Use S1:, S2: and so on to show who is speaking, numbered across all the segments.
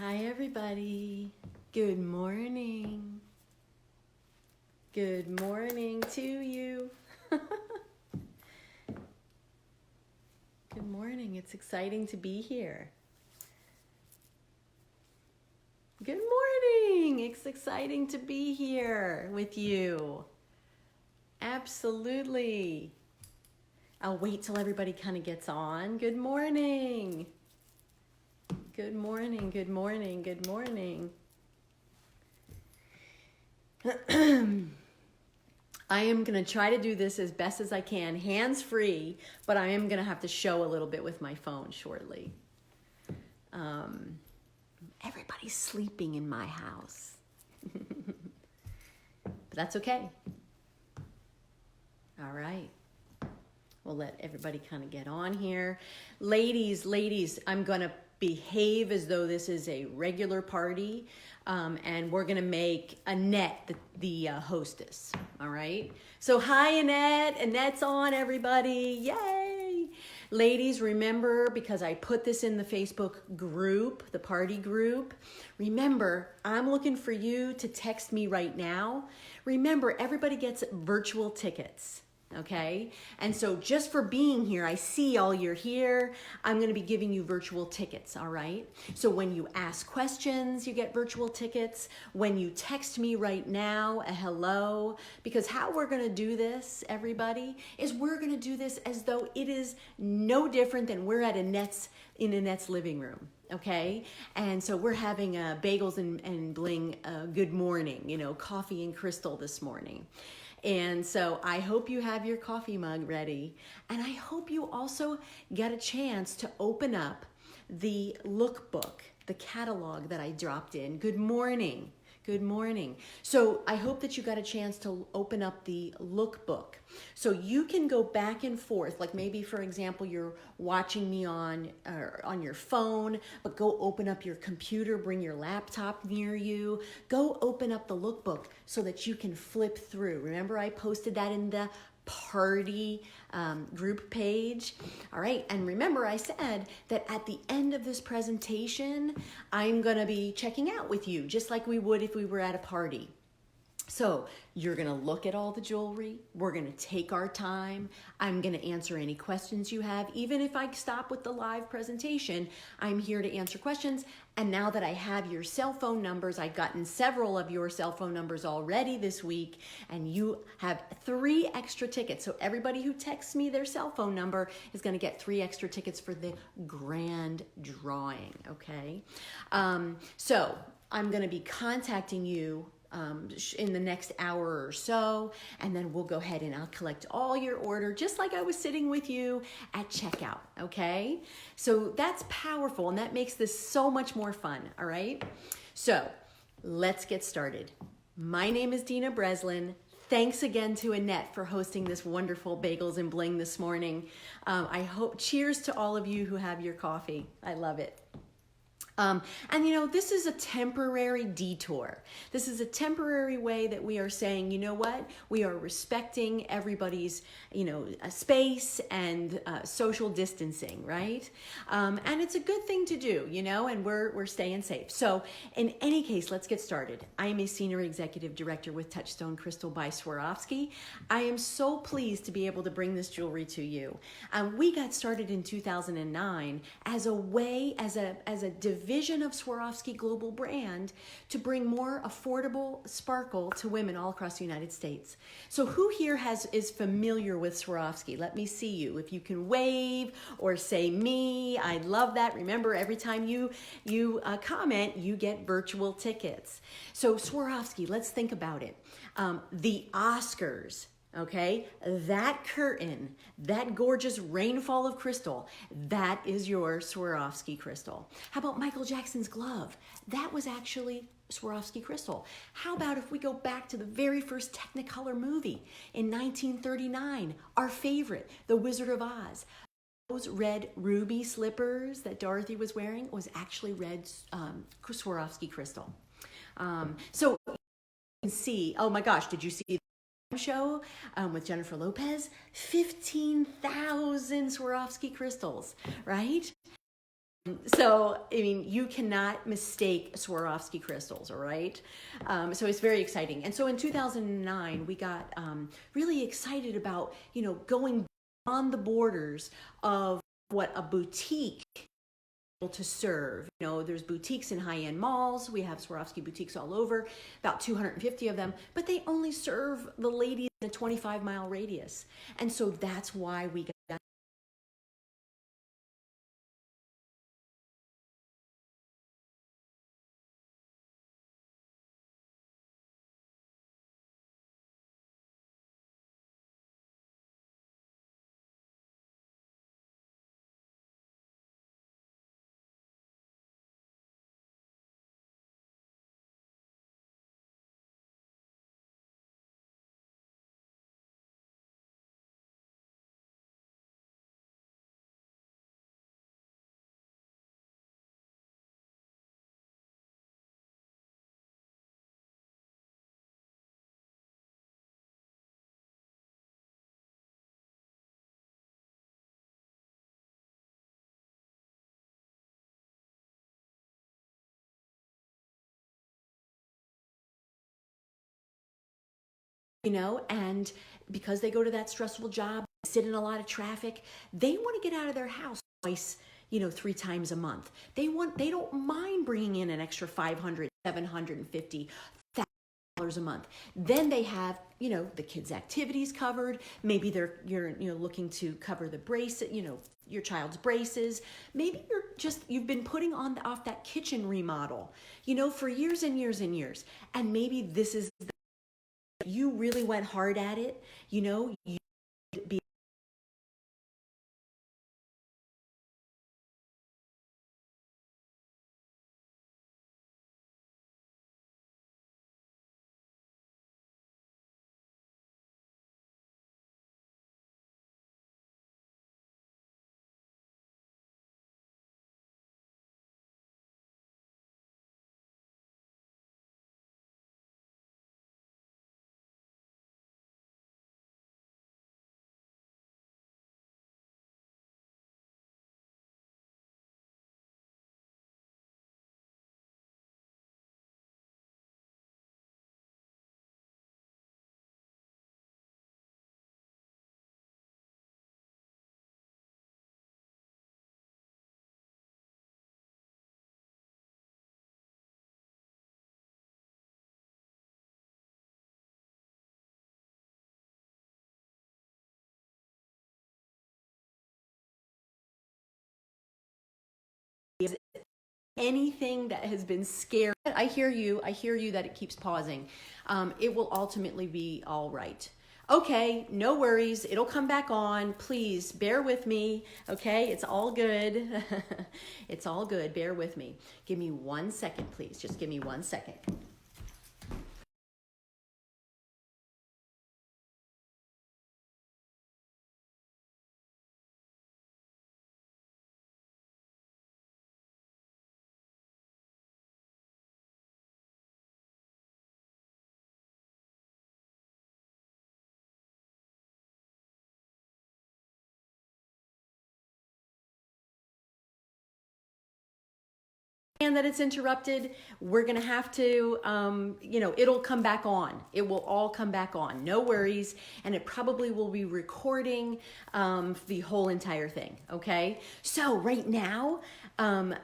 S1: Hi, everybody. Good morning. Good morning to you. Good morning. It's exciting to be here. Good morning. It's exciting to be here with you. Absolutely. I'll wait till everybody kind of gets on. Good morning. Good morning. Good morning. Good morning. I am going to try to do this as best as I can, hands-free, but I am going to have to show a little bit with my phone shortly. Everybody's sleeping in my house. But that's okay. All right. We'll let everybody kind of get on here. Ladies, I'm going to behave as though this is a regular party, and we're going to make Annette the hostess, all right? So hi, Annette. Annette's on, everybody. Yay! Ladies, remember, because I put this in the Facebook group, the party group, remember, I'm looking for you to text me right now. Remember, everybody gets virtual tickets. Okay, and so just for being here, I see all you're here. I'm going to be giving you virtual tickets, all right? So when you ask questions, you get virtual tickets. When you text me right now, a hello, because how we're going to do this, everybody, is we're going to do this as though it is no different than we're at in Annette's living room. Okay, and so we're having bagels and bling good morning, coffee and crystal this morning. And so I hope you have your coffee mug ready. And I hope you also get a chance to open up the lookbook, the catalog that I dropped in. Good morning. Good morning. So I hope that you got a chance to open up the lookbook. So you can go back and forth, like maybe, for example, you're watching me on your phone, but go open up your computer, bring your laptop near you. Go open up the lookbook so that you can flip through. Remember, I posted that in the party group page. All right, and remember I said that at the end of this presentation, I'm gonna be checking out with you, just like we would if we were at a party. So you're gonna look at all the jewelry, we're gonna take our time, I'm gonna answer any questions you have. Even if I stop with the live presentation, I'm here to answer questions. And now that I have your cell phone numbers, I've gotten several of your cell phone numbers already this week, and you have 3 extra tickets. So everybody who texts me their cell phone number is gonna get 3 extra tickets for the grand drawing, okay? So I'm gonna be contacting you in the next hour or so, and then we'll go ahead and I'll collect all your order just like I was sitting with you at checkout, okay? So that's powerful, and that makes this so much more fun, all right? So let's get started. My name is Dina Breslin. Thanks again to Annette for hosting this wonderful Bagels and Bling this morning. Cheers to all of you who have your coffee. I love it. And this is a temporary detour. This is a temporary way that we are saying, you know what? We are respecting everybody's, space and social distancing, right? And it's a good thing to do, and we're staying safe. So in any case, let's get started. I am a Senior Executive Director with Touchstone Crystal by Swarovski. I am so pleased to be able to bring this jewelry to you. We got started in 2009 as a division of Swarovski global brand to bring more affordable sparkle to women all across the United States. So who here is familiar with Swarovski? Let me see you. If you can wave or say me, I love that. Remember, every time you comment, you get virtual tickets. So Swarovski, let's think about it. The Oscars. Okay, that curtain, that gorgeous rainfall of crystal, that is your Swarovski crystal. How about Michael Jackson's glove? That was actually Swarovski crystal. How about if we go back to the very first Technicolor movie in 1939, our favorite, The Wizard of Oz. Those red ruby slippers that Dorothy was wearing was actually red Swarovski crystal. So you can see, oh my gosh, did you see show with Jennifer Lopez? 15,000 Swarovski crystals, right? So, I mean, you cannot mistake Swarovski crystals, all right? So it's very exciting. And so in 2009, we got really excited about, going beyond the borders of what a boutique to serve. There's boutiques in high-end malls. We have Swarovski boutiques all over, about 250 of them, but they only serve the ladies in a 25-mile radius. And so that's why we got, and because they go to that stressful job, sit in a lot of traffic, they want to get out of their house twice, 3 times a month. They don't mind bringing in an extra 500, 750 dollars a month. Then they have, the kids' activities covered. Maybe you're looking to cover the brace, your child's braces. Maybe you've been putting off that kitchen remodel, for years and years and years. And maybe this is you really went hard at it, you be anything that has been scary. I hear you that it keeps pausing. It will ultimately be all right. Okay, no worries. It'll come back on. Please bear with me. Okay, it's all good. It's all good. Bear with me. Give me 1 second, please. Just give me 1 second. And that it's interrupted, we're gonna have to, it'll come back on. It will all come back on, no worries. And it probably will be recording the whole entire thing, okay? So right now,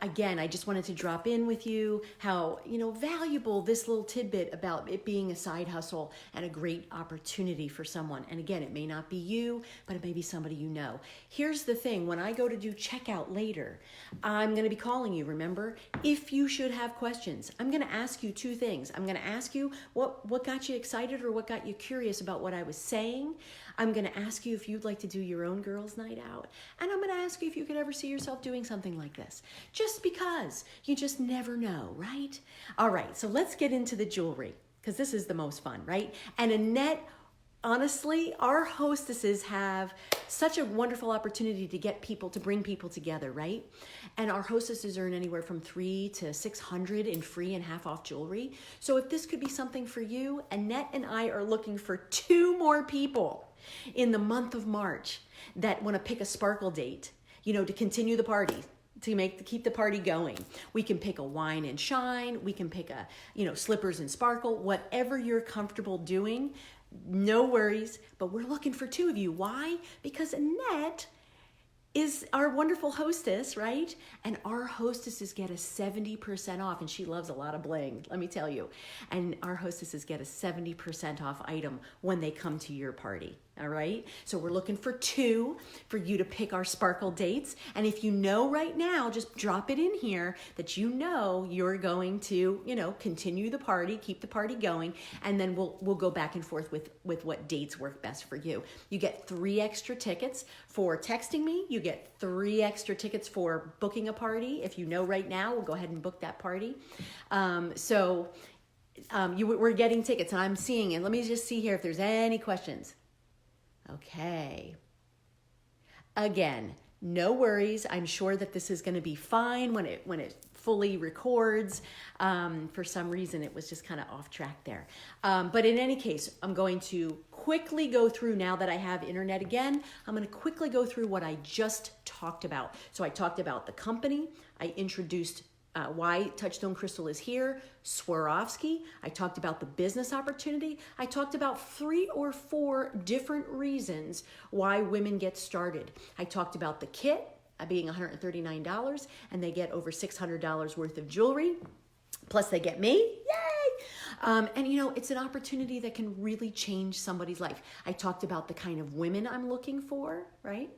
S1: again, I just wanted to drop in with you how, valuable this little tidbit about it being a side hustle and a great opportunity for someone. And again, it may not be you, but it may be somebody you know. Here's the thing, when I go to do checkout later, I'm gonna be calling you, remember? If you should have questions, I'm going to ask you 2 things. I'm going to ask you what got you excited or what got you curious about what I was saying. I'm going to ask you if you'd like to do your own girls' night out. And I'm going to ask you if you could ever see yourself doing something like this. Just because you just never know, right? All right, so let's get into the jewelry because this is the most fun, right? And Annette, honestly, our hostesses have such a wonderful opportunity to bring people together, right? And our hostesses earn anywhere from $300 to $600 in free and half off jewelry. So if this could be something for you, Annette and I are looking for 2 more people in the month of March that want to pick a sparkle date, to continue the party. to keep the party going. We can pick a wine and shine. We can pick a, slippers and sparkle, whatever you're comfortable doing. No worries, but we're looking for 2 of you. Why? Because Annette is our wonderful hostess, right? And our hostesses get a 70% off, and she loves a lot of bling, let me tell you. And our hostesses get a 70% off item when they come to your party, all right? So we're looking for 2 for you to pick our sparkle dates. And if you know right now, just drop it in here that you're going to, continue the party, keep the party going, and then we'll go back and forth with what dates work best for you. You get 3 extra tickets for texting me. You get 3 extra tickets for booking a party. If you know right now, we'll go ahead and book that party. We're getting tickets, and I'm seeing, and let me just see here if there's any questions. Okay. Again, no worries. I'm sure that this is going to be fine when it fully records. For some reason, it was just kind of off track there. But in any case, I'm going to quickly go through, now that I have internet again, I'm going to quickly go through what I just talked about. So I talked about the company. I introduced why Touchstone Crystal is here, Swarovski. I talked about the business opportunity. I talked about 3 or 4 different reasons why women get started. I talked about the kit being $139, and they get over $600 worth of jewelry. Plus they get me, yay! It's an opportunity that can really change somebody's life. I talked about the kind of women I'm looking for, right?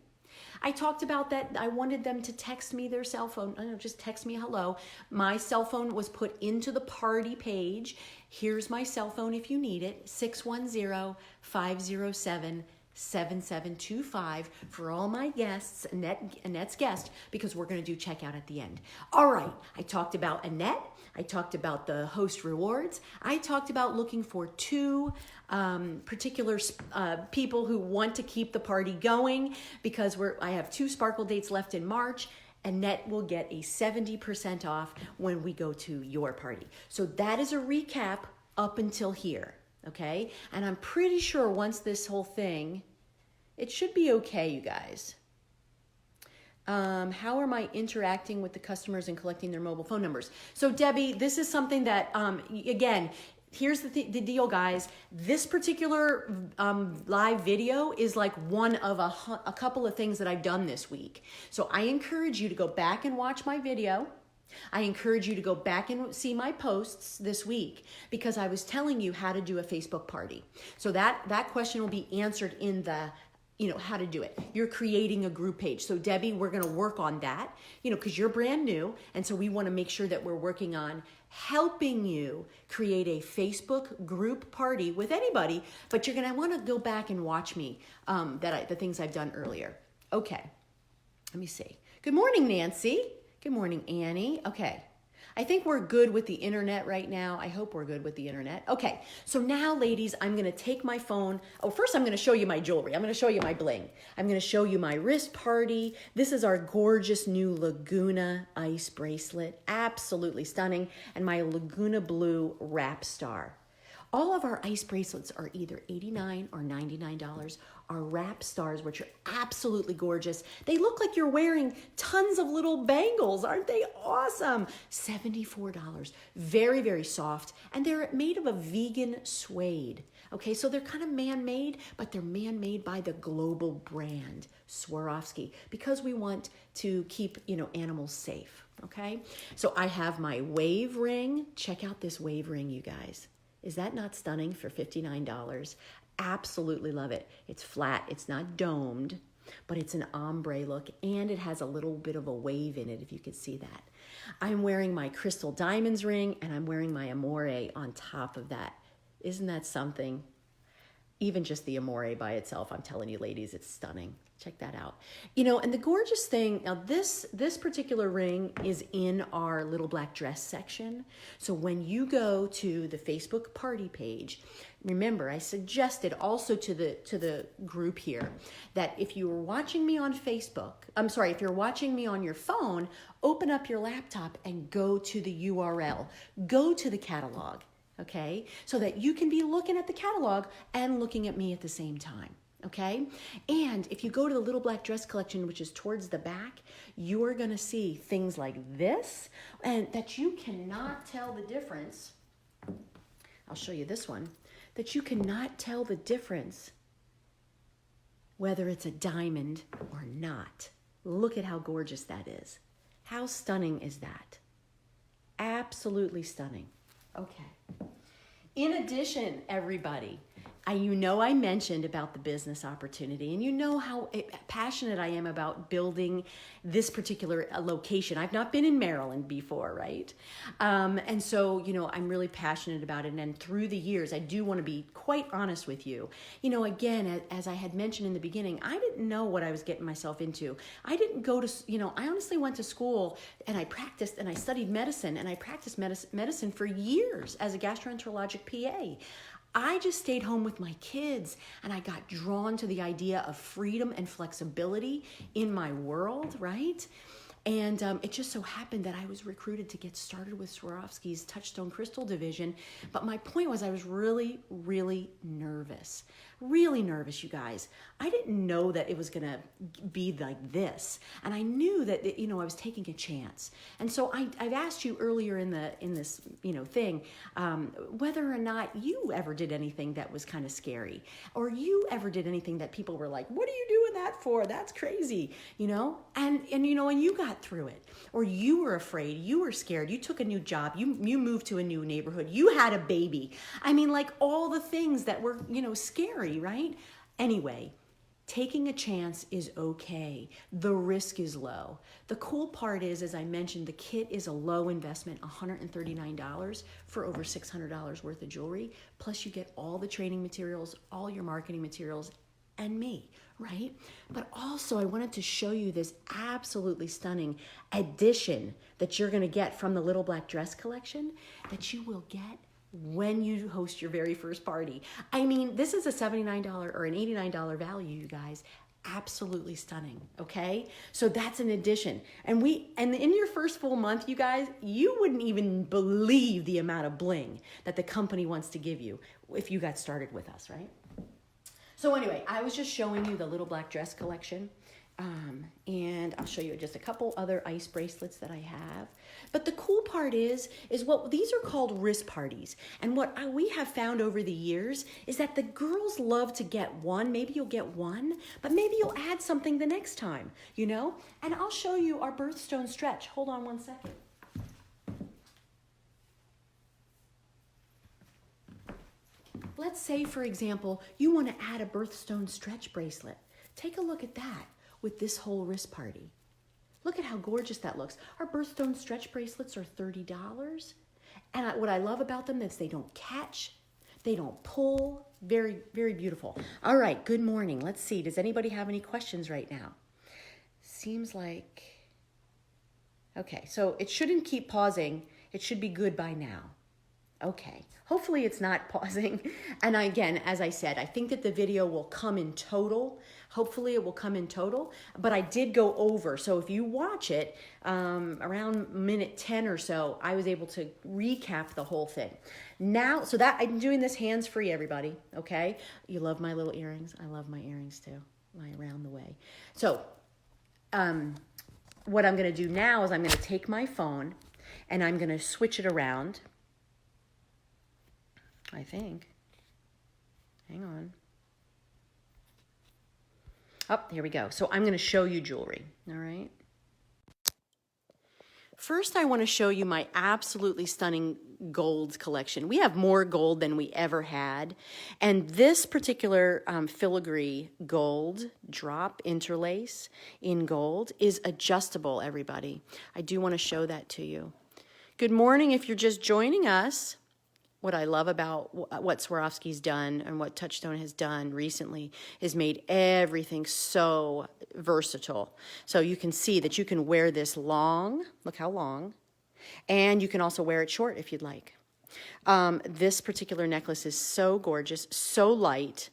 S1: I talked about that I wanted them to text me their cell phone. Just text me hello. My cell phone was put into the party page. Here's my cell phone if you need it, 610-507-7725 for all my guests, Annette's guest, because we're going to do checkout at the end. All right, I talked about Annette. I talked about the host rewards. I talked about looking for 2 particular people who want to keep the party going, because I have 2 sparkle dates left in March. Annette will get a 70% off when we go to your party. So that is a recap up until here, okay? And I'm pretty sure once this whole thing, it should be okay, you guys. How am I interacting with the customers and collecting their mobile phone numbers? So Debbie, this is something that, again, here's the deal, guys. This particular live video is like one of a couple of things that I've done this week. So I encourage you to go back and watch my video. I encourage you to go back and see my posts this week, because I was telling you how to do a Facebook party. So that question will be answered in the how to do it. You're creating a group page. So Debbie, we're going to work on that, because you're brand new. And so we want to make sure that we're working on helping you create a Facebook group party with anybody, but you're going to want to go back and watch me, the things I've done earlier. Okay. Let me see. Good morning, Nancy. Good morning, Annie. Okay. I think we're good with the internet right now. I hope we're good with the internet. Okay, so now, ladies, I'm gonna take my phone. Oh, first I'm gonna show you my jewelry. I'm gonna show you my bling. I'm gonna show you my wrist party. This is our gorgeous new Laguna ice bracelet. Absolutely stunning. And my Laguna blue wrap star. All of our ice bracelets are either $89 or $99. Our wrap stars, which are absolutely gorgeous. They look like you're wearing tons of little bangles. Aren't they awesome? $74. Very, very soft. And they're made of a vegan suede. Okay, so they're kind of man-made, but they're man-made by the global brand, Swarovski, because we want to keep, animals safe. Okay, so I have my wave ring. Check out this wave ring, you guys. Is that not stunning for $59? Absolutely love it. It's flat, it's not domed, but it's an ombre look, and it has a little bit of a wave in it, if you could see that. I'm wearing my crystal diamonds ring, and I'm wearing my Amore on top of that. Isn't that something? Even just the Amore by itself, I'm telling you, ladies, it's stunning. Check that out. And the gorgeous thing, now this particular ring is in our little black dress section. So when you go to the Facebook party page, remember, I suggested also to the group here that if you were watching me on Facebook, if you're watching me on your phone, open up your laptop and go to the URL, go to the catalog, okay? So that you can be looking at the catalog and looking at me at the same time. Okay. And if you go to the Little Black Dress collection, which is towards the back, you're going to see things like this, and that you cannot tell the difference. I'll show you this one, that you cannot tell the difference whether it's a diamond or not. Look at how gorgeous that is. How stunning is that? Absolutely stunning. Okay. In addition, everybody, you know I mentioned about the business opportunity, and you know how passionate I am about building this particular location. I've not been in Maryland before, right? And so, you know, I'm really passionate about it. And through the years, I do want to be quite honest with you. You know, again, as I had mentioned in the beginning, I didn't know what I was getting myself into. I didn't go to, you know, I honestly went to school and I practiced and I studied medicine, and I practiced medicine for years as a gastroenterologic PA. I just stayed home with my kids, and I got drawn to the idea of freedom and flexibility in my world, right? And it just so happened that I was recruited to get started with Swarovski's Touchstone Crystal division. But my point was, I was really, really nervous. Really nervous, you guys. I didn't know that it was going to be like this. And I knew that, you know, I was taking a chance. And so I've asked you earlier in this, you know, thing, whether or not you ever did anything that was kind of scary, or you ever did anything that people were like, what are you doing that for? That's crazy, you know? And you know, and you got through it, or you were afraid, you were scared, you took a new job, you moved to a new neighborhood, you had a baby. I mean, like all the things that were, you know, scary, right? Anyway, taking a chance is okay. The risk is low. The cool part is, as I mentioned, the kit is a low investment, $139 for over $600 worth of jewelry. Plus you get all the training materials, all your marketing materials, and me, right? But also I wanted to show you this absolutely stunning addition that you're gonna get from the Little Black Dress collection that you will get when you host your very first party. I mean, this is a $79 or an $89 value, you guys. Absolutely stunning, okay? So that's an addition. And in your first full month, you guys, you wouldn't even believe the amount of bling that the company wants to give you if you got started with us, right? So anyway, I was just showing you the Little Black Dress collection. And I'll show you just a couple other ice bracelets that I have. But the cool part is what these are called wrist parties. And what we have found over the years is that the girls love to get one. Maybe you'll get one, but maybe you'll add something the next time, you know? And I'll show you our birthstone stretch. Hold on one second. Let's say, for example, you want to add a birthstone stretch bracelet. Take a look at that with this whole wrist party. Look at how gorgeous that looks. Our birthstone stretch bracelets are $30. And what I love about them is they don't catch, they don't pull. Very, very beautiful. All right, good morning. Let's see. Does anybody have any questions right now? Seems like, okay, so it shouldn't keep pausing. It should be good by now. Okay, hopefully it's not pausing. And again, as I said, I think that the video will come in total. Hopefully it will come in total, but I did go over. So if you watch it around minute 10 or so, I was able to recap the whole thing. Now, so that I'm doing this hands-free, everybody, okay? You love my little earrings? I love my earrings too, my around the way. So what I'm gonna do now is I'm gonna take my phone and I'm gonna switch it around. I think. Hang on. Oh, here we go. So I'm going to show you jewelry. All right. First, I want to show you my absolutely stunning gold collection. We have more gold than we ever had. And this particular filigree gold drop interlace in gold is adjustable, everybody. I do want to show that to you. Good morning if you're just joining us. What I love about what Swarovski's done and what Touchstone has done recently is made everything so versatile. So you can see that you can wear this long, look how long, and you can also wear it short if you'd like. This particular necklace is so gorgeous, so light.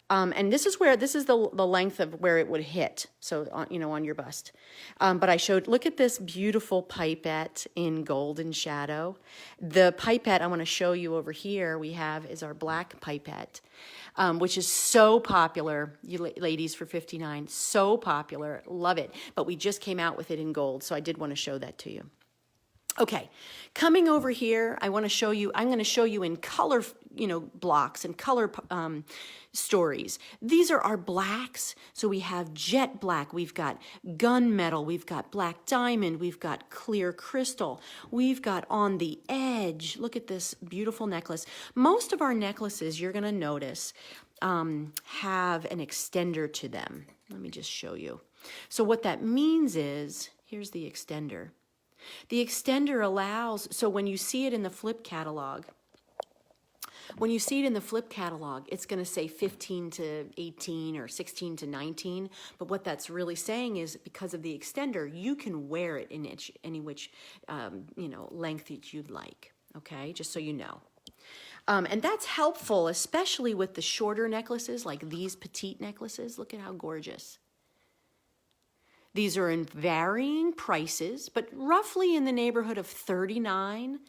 S1: And this is the length of where it would hit. So, on your bust. But I showed, look at this beautiful pipette in golden shadow. The pipette I want to show you over here is our black pipette, which is so popular, you ladies, for $59. So popular, love it. But we just came out with it in gold, so I did want to show that to you. Okay, coming over here, I'm going to show you in color, blocks and color stories. These are our blacks. So we have jet black, we've got gunmetal, we've got black diamond, we've got clear crystal, we've got on the edge. Look at this beautiful necklace. Most of our necklaces, you're going to notice, have an extender to them. Let me just show you. So what that means is, here's the extender. The extender allows, so when you see it in the flip catalog, it's going to say 15 to 18 or 16 to 19. But what that's really saying is, because of the extender, you can wear it in any which, length that you'd like. Okay, just so you know. And that's helpful, especially with the shorter necklaces, like these petite necklaces. Look at how gorgeous. These are in varying prices, but roughly in the neighborhood of $39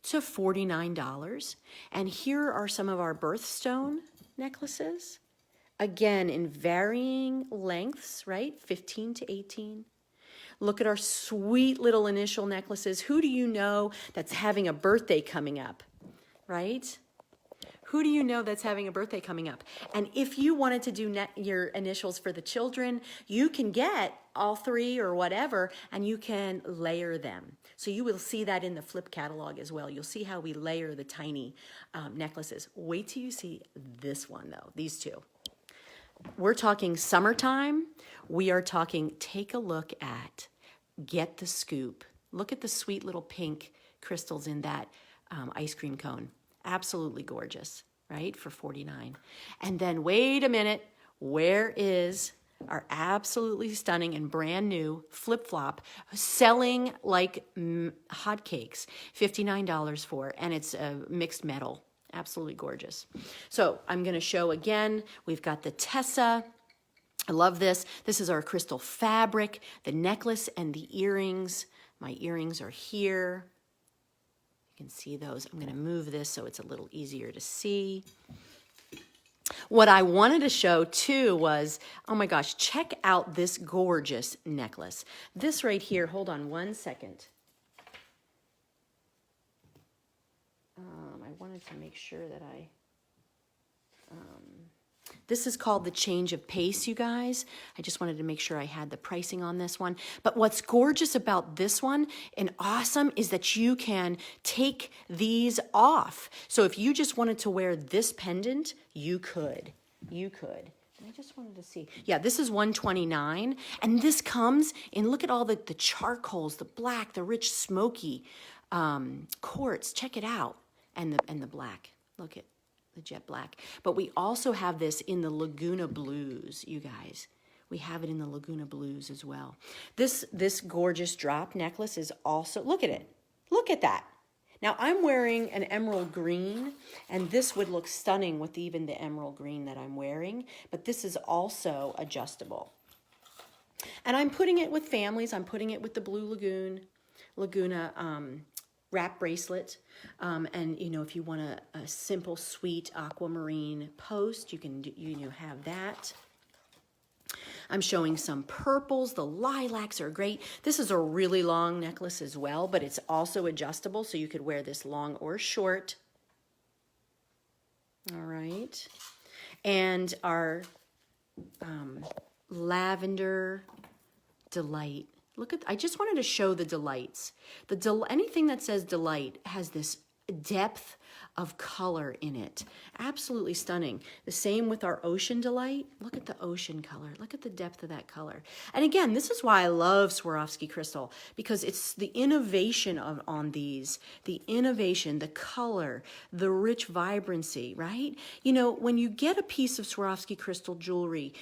S1: to $49. And here are some of our birthstone necklaces. Again, in varying lengths, right? 15 to 18. Look at our sweet little initial necklaces. Who do you know that's having a birthday coming up, right? Who do you know that's having a birthday coming up? And if you wanted to do your initials for the children, you can get all three or whatever, and you can layer them. So you will see that in the flip catalog as well. You'll see how we layer the tiny necklaces. Wait till you see this one, though, these two. We're talking summertime. We are talking, take a look at, get the scoop. Look at the sweet little pink crystals in that ice cream cone. Absolutely gorgeous, right? For $49. And then wait a minute, where is our absolutely stunning and brand new flip-flop selling like hotcakes? $59 for, and it's a mixed metal. Absolutely gorgeous. So I'm going to show again. We've got the Tessa. I love this. This is our crystal fabric, the necklace and the earrings. My earrings are here. You can see those. I'm going to move this so it's a little easier to see. What I wanted to show too was, oh my gosh, check out this gorgeous necklace. This right here, hold on one second. I wanted to make sure that this is called the Change of Pace, you guys. I just wanted to make sure I had the pricing on this one. But what's gorgeous about this one and awesome is that you can take these off. So if you just wanted to wear this pendant, you could. You could. And I just wanted to see. Yeah, this is $129. And this comes in, look at all the charcoals, the black, the rich smoky quartz. Check it out. And the black. Look at the jet black. But we also have this in the Laguna Blues, you guys. We have it in the Laguna Blues as well. This gorgeous drop necklace is also, look at it. Look at that. Now I'm wearing an emerald green, and this would look stunning with even the emerald green that I'm wearing, but this is also adjustable. And I'm putting it with families. I'm putting it with the Blue Laguna wrap bracelet. And if you want a simple, sweet aquamarine post, you can have that. I'm showing some purples. The lilacs are great. This is a really long necklace as well, but it's also adjustable, so you could wear this long or short. All right. And our lavender delight. Look at, I just wanted to show the delights. Anything that says delight has this depth of color in it. Absolutely stunning. The same with our ocean delight. Look at the ocean color. Look at the depth of that color. And again, this is why I love Swarovski crystal, because it's the innovation on these, the innovation, the color, the rich vibrancy, right? When you get a piece of Swarovski crystal jewelry,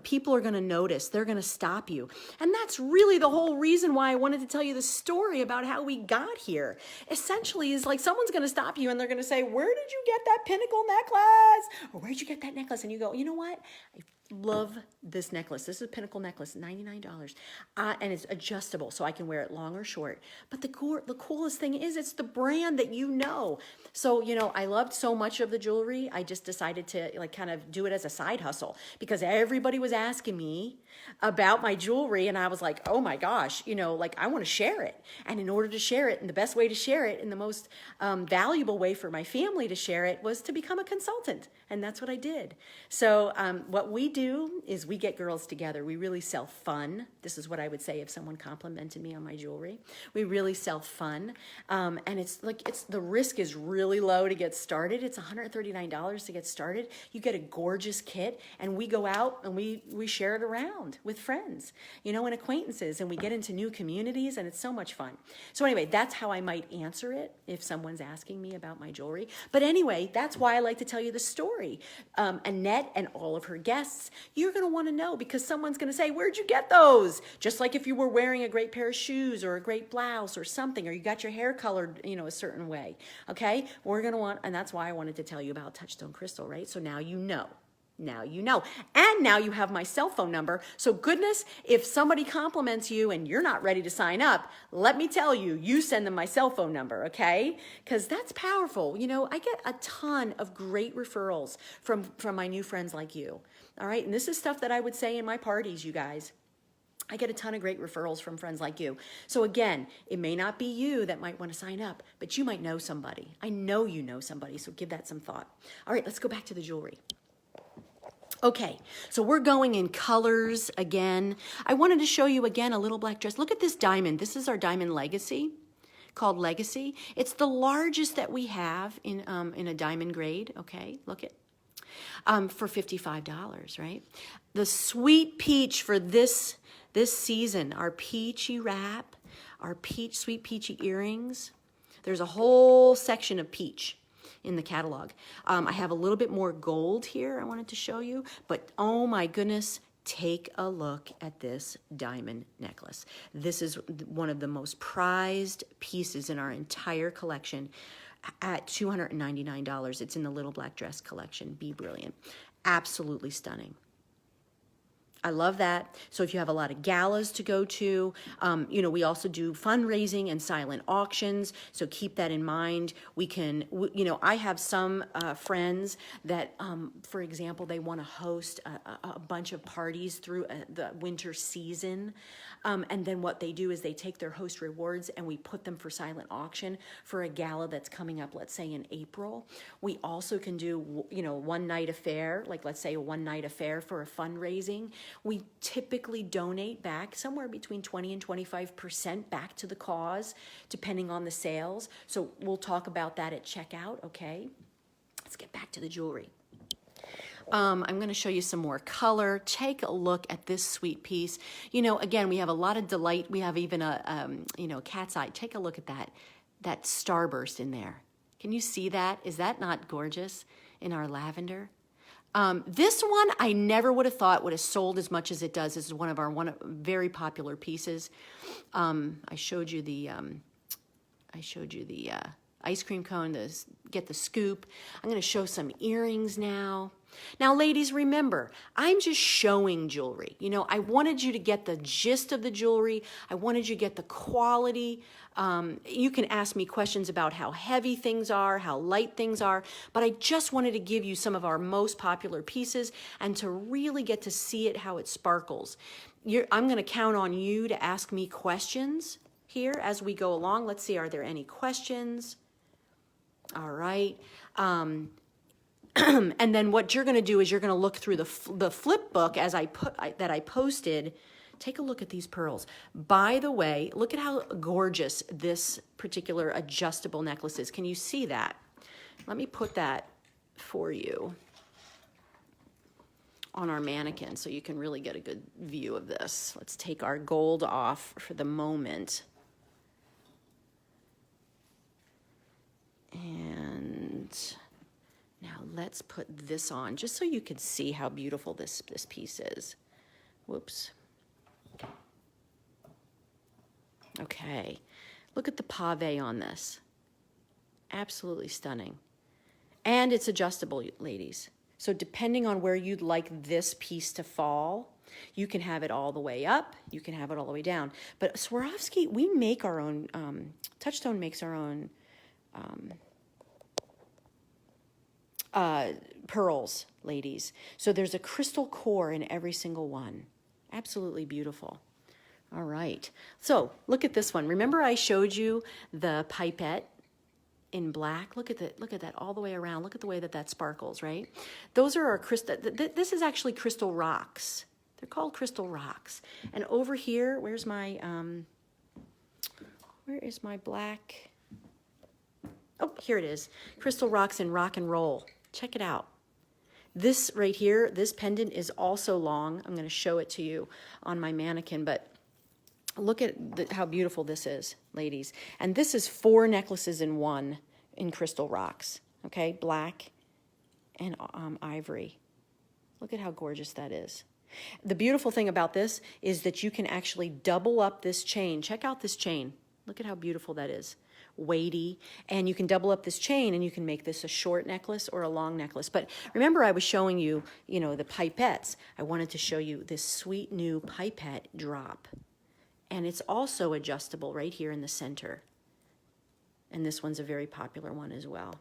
S1: people are gonna notice. They're gonna stop you. And that's really the whole reason why I wanted to tell you the story about how we got here. Essentially is like someone's going to stop you and they're going to say, where did you get that pinnacle necklace? Or where'd you get that necklace? And you go, you know what? I love this necklace. This is a pinnacle necklace, $99. And it's adjustable, so I can wear it long or short. But the coolest thing is it's the brand that you know. So, you know, I loved so much of the jewelry, I just decided to like kind of do it as a side hustle because everybody was asking me about my jewelry. And I was like, oh my gosh, you know, like I want to share it. And in order to share it, and the best way to share it and the most valuable way for my family to share it was to become a consultant. And that's what I did. So what we do is we get girls together. We really sell fun. This is what I would say if someone complimented me on my jewelry. We really sell fun. And it's like, the risk is really low to get started. It's $139 to get started. You get a gorgeous kit and we go out and we share it around with friends, you know, and acquaintances, and we get into new communities, and it's so much fun. So anyway, that's how I might answer it if someone's asking me about my jewelry. But anyway, that's why I like to tell you the story. Annette and all of her guests, you're going to want to know because someone's going to say, where'd you get those? Just like if you were wearing a great pair of shoes or a great blouse or something, or you got your hair colored, you know, a certain way. Okay. We're going to want, and that's why I wanted to tell you about Touchstone Crystal, right? So now you know. Now you know. And now you have my cell phone number. So goodness, if somebody compliments you and you're not ready to sign up, let me tell you, you send them my cell phone number, okay? Because that's powerful. You know, I get a ton of great referrals from my new friends like you. All right. And this is stuff that I would say in my parties, you guys. I get a ton of great referrals from friends like you. So again, it may not be you that might want to sign up, but you might know somebody. I know you know somebody, so give that some thought. All right, let's go back to the jewelry. Okay, so we're going in colors again. I wanted to show you again a little black dress. Look at this diamond. This is our diamond Legacy, called Legacy. It's the largest that we have in a diamond grade. Okay, look at for $55, right? The sweet peach for this season, our peachy wrap, our sweet peachy earrings. There's a whole section of peach in the catalog. I have a little bit more gold here I wanted to show you, but oh my goodness, take a look at this diamond necklace. This is one of the most prized pieces in our entire collection at $299. It's in the Little Black Dress collection. Be Brilliant. Absolutely stunning. I love that. So if you have a lot of galas to go to, you know, we also do fundraising and silent auctions. So keep that in mind. We can, you know, I have some friends that, for example, they want to host a bunch of parties through the winter season. And then what they do is they take their host rewards and we put them for silent auction for a gala that's coming up, let's say in April. We also can do, you know, one night affair, like let's say a one night affair for a fundraising. We typically donate back somewhere between 20 and 25% back to the cause, depending on the sales. So we'll talk about that at checkout, okay? Let's get back to the jewelry. I'm going to show you some more color. Take a look at this sweet piece. You know, again, we have a lot of delight. We have even a, you know, cat's eye. Take a look at that starburst in there. Can you see that? Is that not gorgeous in our lavender? This one I never would have thought would have sold as much as it does. This is one of our very popular pieces. I showed you the ice cream cone to get the scoop. I'm going to show some earrings now. Now, ladies, remember, I'm just showing jewelry. You know, I wanted you to get the gist of the jewelry. I wanted you to get the quality. You can ask me questions about how heavy things are, how light things are, but I just wanted to give you some of our most popular pieces and to really get to see it, how it sparkles. I'm going to count on you to ask me questions here as we go along. Let's see, are there any questions? All right. And then what you're going to do is you're going to look through the flip book as I posted. Take a look at these pearls. By the way, look at how gorgeous this particular adjustable necklace is. Can you see that? Let me put that for you on our mannequin so you can really get a good view of this. Let's take our gold off for the moment. And now let's put this on just so you can see how beautiful this piece is. Whoops. Okay, look at the pave on this. Absolutely stunning. And it's adjustable, ladies. So depending on where you'd like this piece to fall, you can have it all the way up, you can have it all the way down. But Swarovski, we make our own, Touchstone makes our own pearls, ladies. So there's a crystal core in every single one. Absolutely beautiful. All right. So look at this one. Remember I showed you the pipette in black? Look at that all the way around. Look at the way that sparkles, right? Those are our crystal. This is actually crystal rocks. They're called crystal rocks. And over here, where is my black? Oh, here it is. Crystal rocks in rock and roll. Check it out. This right here, this pendant is also long. I'm going to show it to you on my mannequin, but look at how beautiful this is, ladies. And this is 4 necklaces in one in crystal rocks, okay? Black and ivory. Look at how gorgeous that is. The beautiful thing about this is that you can actually double up this chain. Check out this chain. Look at how beautiful that is. Weighty. And you can double up this chain and you can make this a short necklace or a long necklace. But remember I was showing you, you know, the pipettes. I wanted to show you this sweet new pipette drop. And it's also adjustable right here in the center. And this one's a very popular one as well.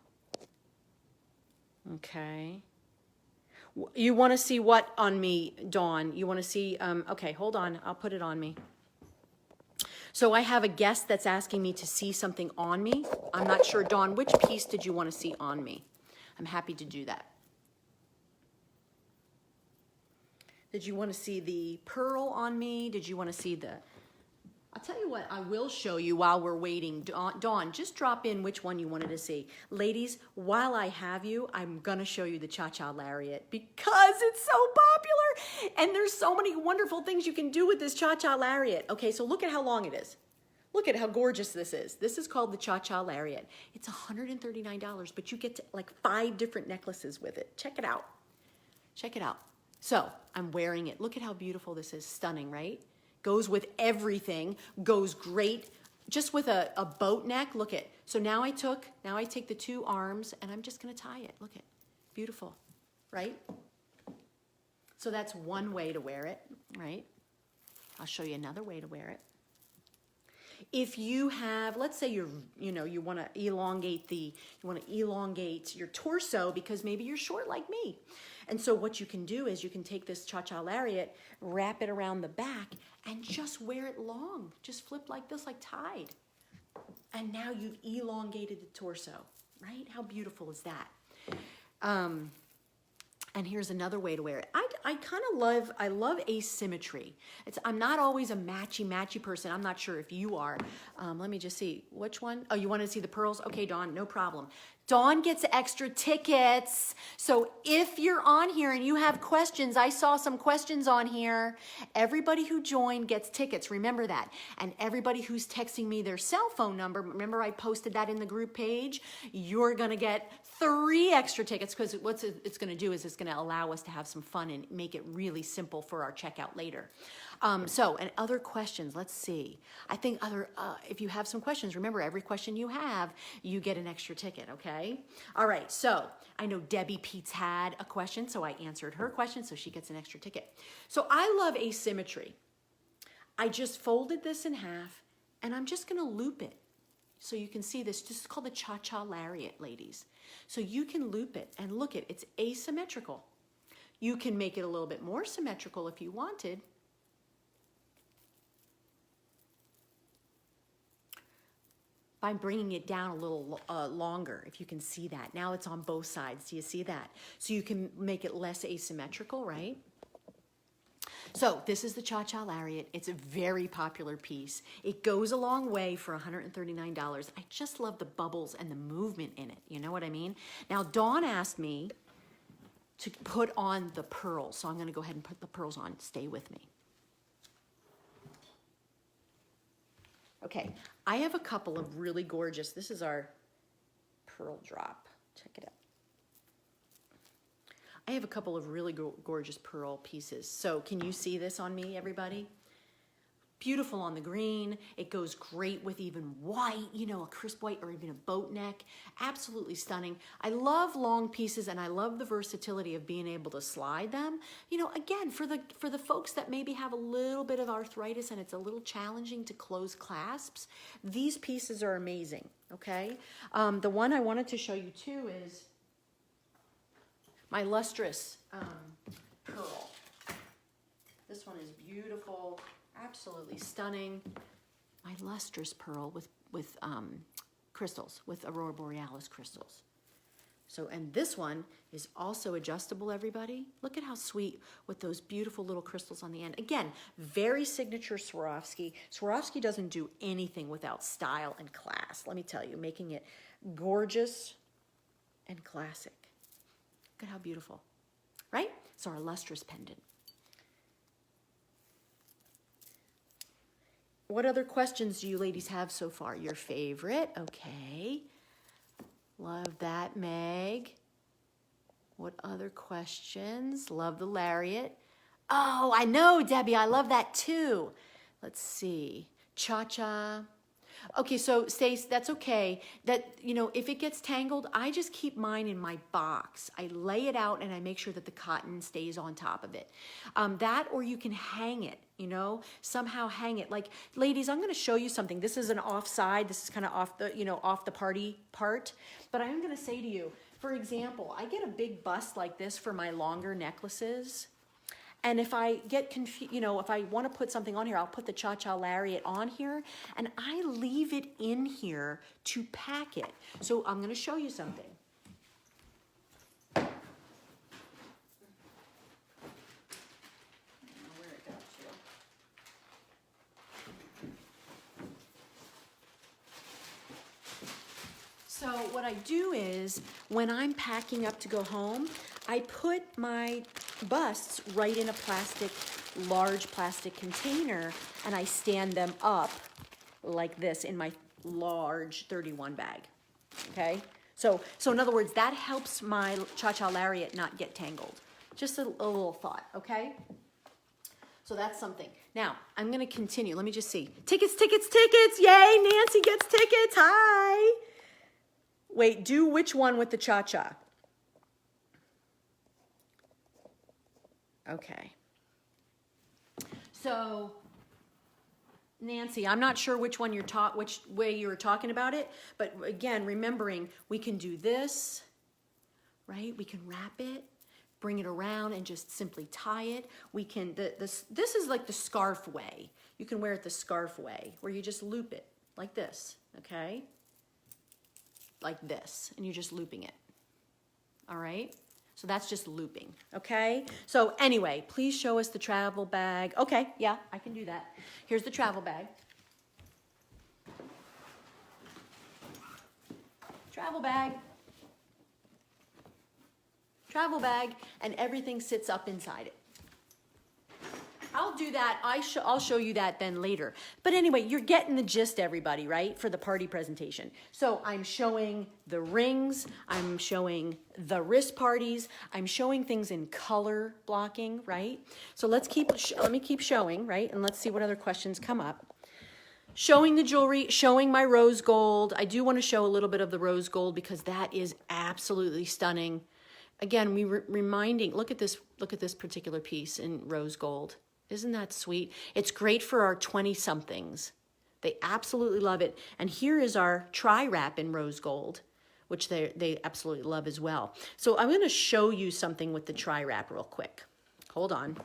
S1: Okay. You want to see what on me, Dawn? You want to see, okay, hold on. I'll put it on me. So I have a guest that's asking me to see something on me. I'm not sure, Dawn, which piece did you want to see on me? I'm happy to do that. Did you want to see the pearl on me? Did you want to see the... I'll tell you what, I will show you while we're waiting. Dawn, just drop in which one you wanted to see. Ladies, while I have you, I'm going to show you the Cha-Cha Lariat because it's so popular and there's so many wonderful things you can do with this Cha-Cha Lariat. Okay, so look at how long it is. Look at how gorgeous this is. This is called the Cha-Cha Lariat. It's $139, but you get to like 5 different necklaces with it. Check it out. Check it out. So I'm wearing it. Look at how beautiful this is. Stunning, right? Goes with everything, goes great just with a boat neck. Look at, so now I take the 2 arms and I'm just gonna tie it. Look at, beautiful, right? So that's one way to wear it, right? I'll show you another way to wear it. If you have, let's say you want to elongate your torso because maybe you're short like me. And so what you can do is you can take this Cha-Cha Lariat, wrap it around the back, and just wear it long. Just flip like this, like tied. And now you've elongated the torso, right? How beautiful is that? And here's another way to wear it. I love asymmetry. I'm not always a matchy person. I'm not sure if you are. Let me just see, which one? Oh, you want to see the pearls? Okay, Dawn, no problem. Dawn gets extra tickets. So if you're on here and you have questions, I saw some questions on here. Everybody who joined gets tickets. Remember that. And everybody who's texting me their cell phone number, remember I posted that in the group page? You're going to get 3 extra tickets because what it's going to do is it's going to allow us to have some fun and make it really simple for our checkout later. And other questions, let's see. I think if you have some questions, remember every question you have, you get an extra ticket, okay? All right, so I know Debbie Peets had a question, so I answered her question, so she gets an extra ticket. So I love asymmetry. I just folded this in half, and I'm just gonna loop it. So you can see this is called the Cha-Cha Lariat, ladies. So you can loop it, and look it's asymmetrical. You can make it a little bit more symmetrical if you wanted. By bringing it down a little longer, if you can see that. Now it's on both sides. Do you see that? So you can make it less asymmetrical, right? So this is the Cha-Cha Lariat. It's a very popular piece. It goes a long way for $139. I just love the bubbles and the movement in it. You know what I mean? Now, Dawn asked me to put on the pearls. So I'm going to go ahead and put the pearls on. Stay with me. Okay, I have a couple of really gorgeous, this is our pearl drop. Check it out. I have a couple of really gorgeous pearl pieces. So can you see this on me, everybody? Beautiful on the green. It goes great with even white, you know, a crisp white or even a boat neck. Absolutely stunning. I love long pieces and I love the versatility of being able to slide them. You know, again, for the folks that maybe have a little bit of arthritis and it's a little challenging to close clasps, these pieces are amazing, okay? The one I wanted to show you too is my lustrous pearl. This one is beautiful. Absolutely stunning. My lustrous pearl with crystals, with Aurora Borealis crystals. So, and this one is also adjustable, everybody. Look at how sweet with those beautiful little crystals on the end. Again, very signature Swarovski. Swarovski doesn't do anything without style and class. Let me tell you, making it gorgeous and classic. Look at how beautiful, right? It's our lustrous pendant. What other questions do you ladies have so far? Your favorite? Okay. Love that, Meg. What other questions? Love the lariat. Oh, I know, Debbie. I love that too. Let's see. Cha-cha. Okay, so Stace, that's okay. That, you know, if it gets tangled, I just keep mine in my box. I lay it out and I make sure that the cotton stays on top of it. That, or you can hang it, you know, somehow hang it. Like, ladies, I'm going to show you something. This is an offside. This is kind of off the, you know, off the party part. But I'm going to say to you, for example, I get a big bust like this for my longer necklaces. And if I get confused, you know, if I want to put something on here, I'll put the Cha-Cha Lariat on here and I leave it in here to pack it. So I'm going to show you something. I don't know where it got to. So what I do is when I'm packing up to go home, I put my busts right in a large plastic container, and I stand them up like this in my large 31 bag, okay? So in other words, that helps my Cha-Cha Lariat not get tangled. Just a little thought, okay? So that's something. Now, I'm gonna continue. Let me just see. Tickets, tickets, tickets! Yay, Nancy gets tickets, hi! Wait, do which one with the Cha-Cha? Okay. So, Nancy, I'm not sure which one which way you were talking about it, but again, remembering we can do this, right? We can wrap it, bring it around and just simply tie it. We can, this is like the scarf way. You can wear it the scarf way, where you just loop it like this, okay? Like this, and you're just looping it, all right? So that's just looping, okay? So anyway, please show us the travel bag. Okay, yeah, I can do that. Here's the travel bag. Travel bag. Travel bag, and everything sits up inside it. I'll do that. I'll show you that then later. But anyway, you're getting the gist, everybody, right, for the party presentation. So I'm showing the rings. I'm showing the wrist parties. I'm showing things in color blocking, right? So let me keep showing, right? And let's see what other questions come up. Showing the jewelry, showing my rose gold. I do want to show a little bit of the rose gold because that is absolutely stunning. Again, reminding, look at this particular piece in rose gold. Isn't that sweet? It's great for our 20-somethings. They absolutely love it. And here is our tri-wrap in rose gold, which they absolutely love as well. So I'm going to show you something with the tri-wrap real quick. Hold on.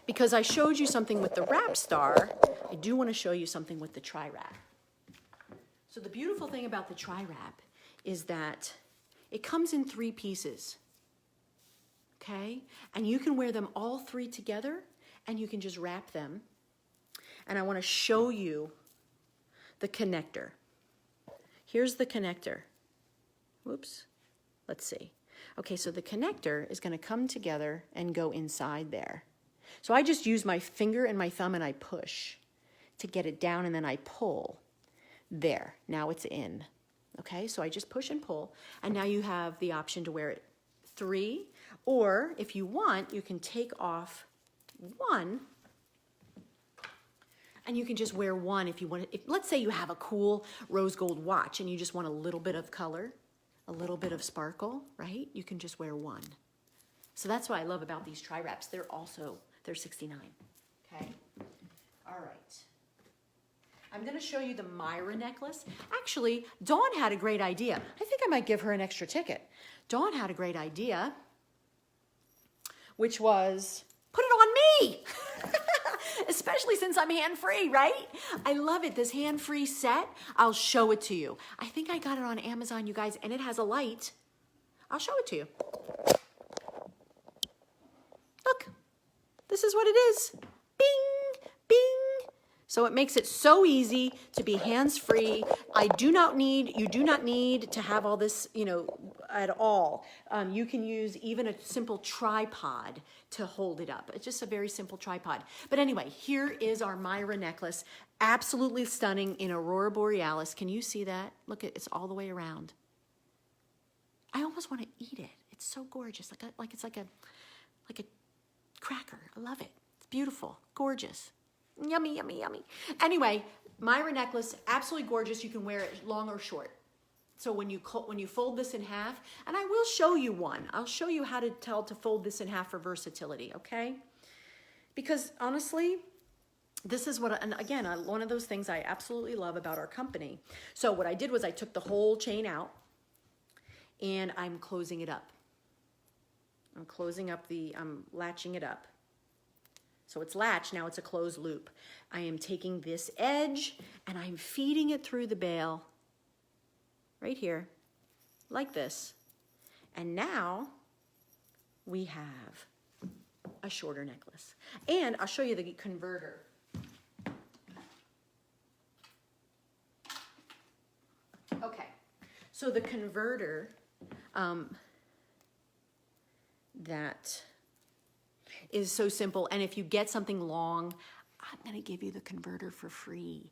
S1: Because I showed you something with the wrap star, I do want to show you something with the tri-wrap. So the beautiful thing about the tri-wrap is that it comes in 3 pieces. Okay? And you can wear them all 3 together, and you can just wrap them. And I want to show you the connector. Here's the connector. Whoops. Let's see. Okay, so the connector is going to come together and go inside there. So I just use my finger and my thumb and I push to get it down, and then I pull. There. Now it's in. Okay, so I just push and pull, and now you have the option to wear it 3, or if you want, you can take off 1 And you can just wear one if you want to. Let's say you have a cool rose gold watch and you just want a little bit of color, a little bit of sparkle, right? You can just wear one. So that's what I love about these tri-wraps. They're $69. Okay. All right. I'm going to show you the Myra necklace. Actually, Dawn had a great idea. I think I might give her an extra ticket. Dawn had a great idea, which was put it on me. Especially since I'm hand-free, right? I love it, this hand-free set. I'll show it to you. I think I got it on Amazon, you guys, and it has a light. I'll show it to you. Look, this is what it is. Bing, bing. So it makes it so easy to be hands-free. You do not need to have all this, at all. You can use even a simple tripod to hold it up. It's just a very simple tripod. But anyway, here is our Myra necklace. Absolutely stunning in Aurora Borealis. Can you see that? Look, it's all the way around. I almost want to eat it. It's so gorgeous, like it's like a cracker. I love it. It's beautiful, gorgeous. Yummy, yummy, yummy. Anyway, Myra necklace, absolutely gorgeous. You can wear it long or short. So when you fold this in half, and I will show you one. I'll show you how to fold this in half for versatility, okay? Because honestly, this is one of those things I absolutely love about our company. So what I did was I took the whole chain out and I'm closing it up. I'm latching it up. So it's latched, now it's a closed loop. I am taking this edge and I'm feeding it through the bail right here, like this. And now we have a shorter necklace. And I'll show you the converter. Okay, so the converter, that is so simple. And if you get something long, I'm going to give you the converter for free.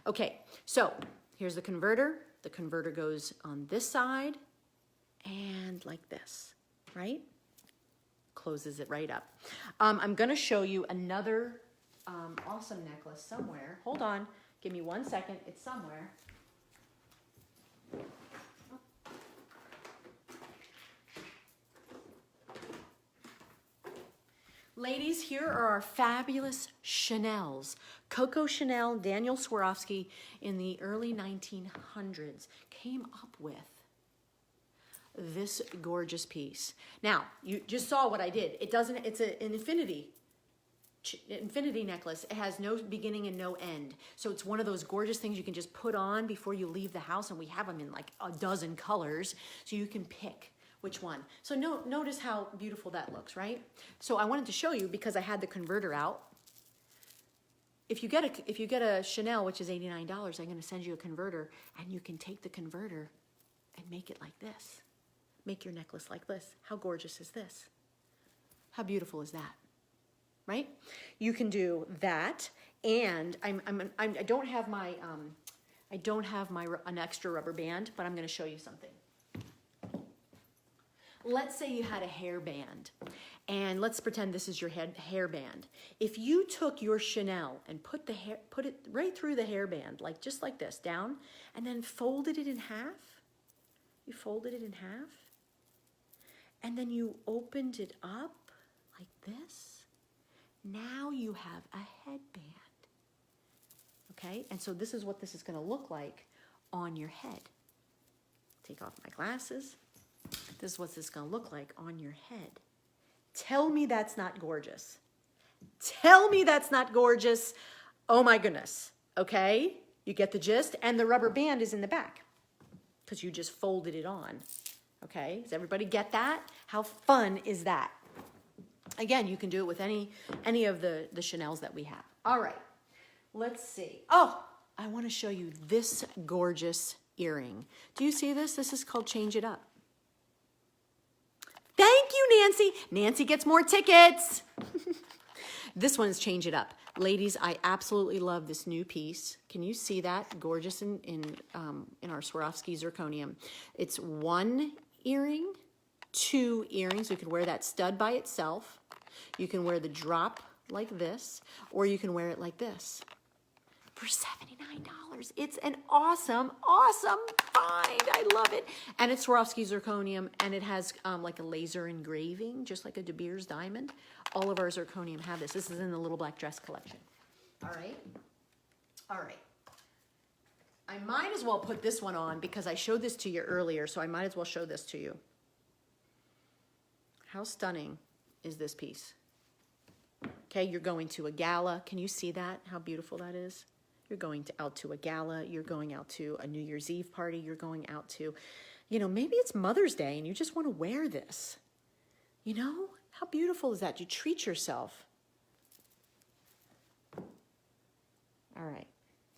S1: Okay, so here's the converter. The converter goes on this side and like this, right? Closes it right up. I'm going to show you another awesome necklace somewhere. Hold on. Give me 1 second. It's somewhere. Ladies, here are our fabulous Chanels. Coco Chanel, Daniel Swarovski in the early 1900s came up with this gorgeous piece. Now, you just saw what I did. It's an infinity necklace. It has no beginning and no end. So it's one of those gorgeous things you can just put on before you leave the house, and we have them in like a dozen colors, so you can pick which one. So notice how beautiful that looks, right? So I wanted to show you because I had the converter out. If you get a Chanel, which is $89, I'm going to send you a converter, and you can take the converter and make it like this. Make your necklace like this. How gorgeous is this? How beautiful is that? Right? You can do that, and I don't have an extra rubber band, but I'm going to show you something. Let's say you had a hairband, and let's pretend this is your hairband. If you took your Chanel and put it right through the hairband, just like this, down, and then folded it in half, you folded it in half, and then you opened it up like this, now you have a headband, okay? And so this is what this is gonna look like on your head. Take off my glasses. This is what this is going to look like on your head. Tell me that's not gorgeous. Tell me that's not gorgeous. Oh my goodness. Okay? You get the gist? And the rubber band is in the back because you just folded it on. Okay? Does everybody get that? How fun is that? Again, you can do it with any of the Chanels that we have. All right. Let's see. Oh, I want to show you this gorgeous earring. Do you see this? This is called Change It Up. Thank you, Nancy. Nancy gets more tickets. This one's Change It Up. Ladies, I absolutely love this new piece. Can you see that? Gorgeous in our Swarovski zirconium. It's one earring, two earrings. You can wear that stud by itself. You can wear the drop like this, or you can wear it like this for $79. It's an awesome, awesome find. I love it. And it's Swarovski zirconium, and it has like a laser engraving, just like a De Beers diamond. All of our zirconium have this. This is in the Little Black Dress collection. All right. All right. I might as well put this one on because I showed this to you earlier, so I might as well show this to you. How stunning is this piece? Okay, you're going to a gala. Can you see that? How beautiful that is? You're going out to a gala. You're going out to a New Year's Eve party. You're going out to, you know, maybe it's Mother's Day and you just want to wear this. You know, how beautiful is that? You treat yourself. All right.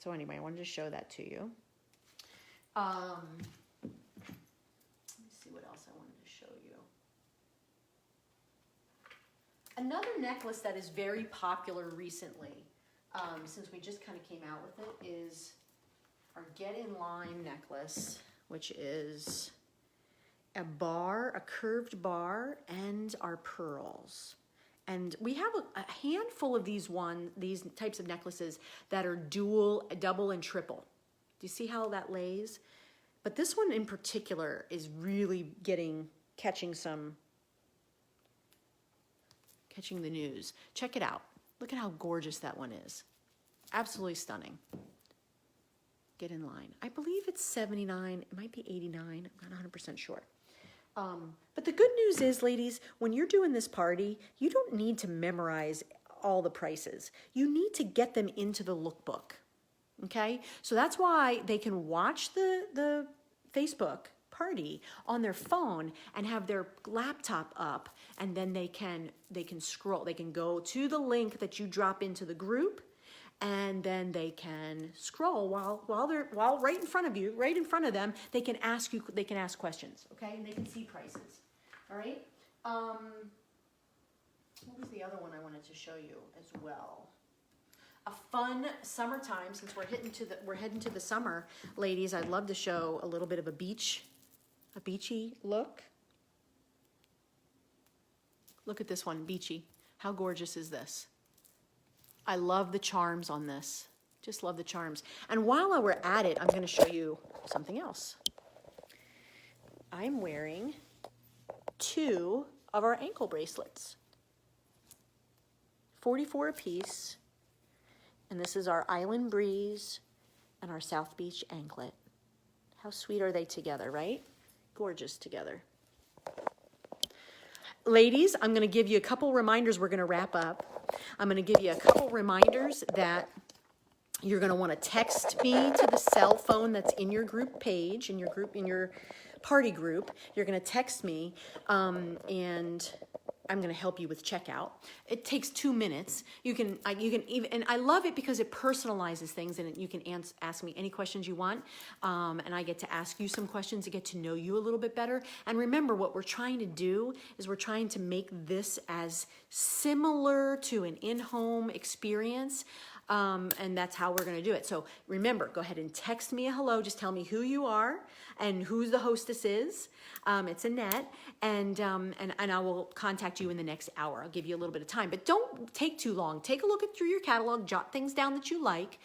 S1: So anyway, I wanted to show that to you. Let me see what else I wanted to show you. Another necklace that is very popular recently, since we just kind of came out with it, is our Get in Line necklace, which is a bar, a curved bar, and our pearls. And we have a handful of these types of necklaces that are dual, double, and triple. Do you see how that lays? But this one in particular is really catching the news. Check it out. Look at how gorgeous that one is. Absolutely stunning. Get in Line. I believe it's $79. It might be $89. I'm not 100% sure. But the good news is, ladies, when you're doing this party, you don't need to memorize all the prices. You need to get them into the lookbook, okay? So that's why they can watch the Facebook party on their phone and have their laptop up, and then they can scroll. They can go to the link that you drop into the group, and then they can scroll while right in front of you, right in front of them. They can ask questions, okay? And they can see prices. All right. What was the other one I wanted to show you as well? A fun summertime, since we're heading to the summer, ladies. I'd love to show a little bit of a beachy look. Look at this one, beachy. How gorgeous is this? I love the charms on this. Just love the charms. And while we're at it, I'm going to show you something else. I'm wearing 2 of our ankle bracelets. $44 a piece. And this is our Island Breeze and our South Beach anklet. How sweet are they together, right? Gorgeous together. Ladies, I'm going to give you a couple reminders. We're going to wrap up. I'm going to give you a couple reminders that you're going to want to text me to the cell phone that's in your group page, in your party group. You're going to text me, and I'm going to help you with checkout. It takes 2 minutes. You can even, and I love it because it personalizes things, and you can ask me any questions you want, and I get to ask you some questions to get to know you a little bit better. And remember, what we're trying to do is we're trying to make this as similar to an in-home experience. And that's how we're going to do it. So remember, go ahead and text me a hello. Just tell me who you are and who the hostess is. It's Annette, and I will contact you in the next hour. I'll give you a little bit of time, but don't take too long. Take a look through your catalog, jot things down that you like,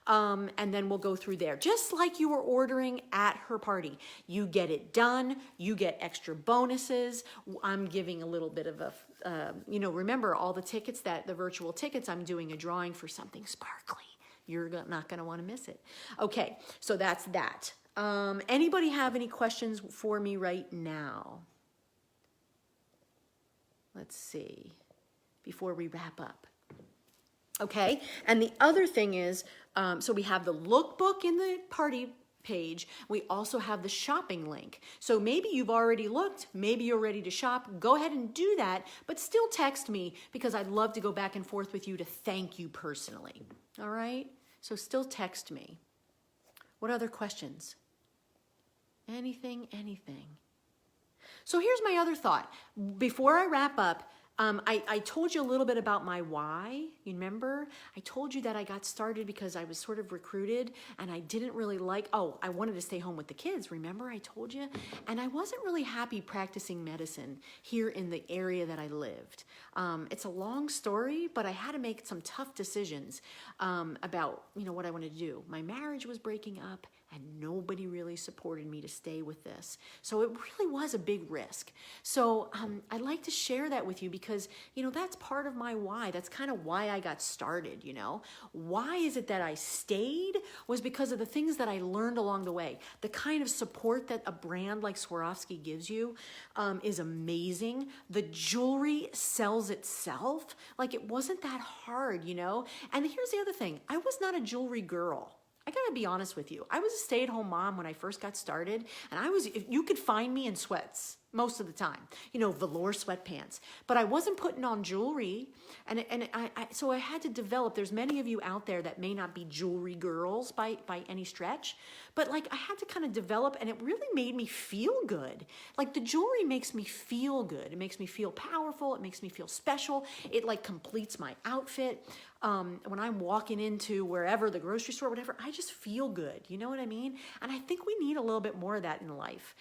S1: and then we'll go through there. Just like you were ordering at her party. You get it done. You get extra bonuses. I'm giving a little bit of a, remember all the tickets, the virtual tickets, I'm doing a drawing for something sparkly. You're not going to want to miss it. Okay, so that's that. Anybody have any questions for me right now? Let's see, before we wrap up. Okay, and the other thing is, so we have the lookbook in the party page. We also have the shopping link. So maybe you've already looked, maybe you're ready to shop. Go ahead and do that, but still text me because I'd love to go back and forth with you to thank you personally. All right? So still text me. What other questions? Anything? So here's my other thought. Before I wrap up, I told you a little bit about my why. You remember? I told you that I got started because I was sort of recruited and I didn't really I wanted to stay home with the kids. Remember I told you? And I wasn't really happy practicing medicine here in the area that I lived. It's a long story, but I had to make some tough decisions about, what I wanted to do. My marriage was breaking up and nobody really supported me to stay with this. So it really was a big risk. So I'd like to share that with you because, that's part of my why. That's kind of why I got started, Why is it that I stayed was because of the things that I learned along the way. The kind of support that a brand like Swarovski gives you is amazing. The jewelry sells itself. Like it wasn't that hard, And here's the other thing. I was not a jewelry girl. I gotta be honest with you. I was a stay-at-home mom when I first got started, and you could find me in sweats most of the time, velour sweatpants, but I wasn't putting on jewelry. So I had to develop, there's many of you out there that may not be jewelry girls by any stretch, but I had to kind of develop, and it really made me feel good. Like the jewelry makes me feel good. It makes me feel powerful. It makes me feel special. It completes my outfit. When I'm walking into wherever, the grocery store, whatever, I just feel good. You know what I mean? And I think we need a little bit more of that in life.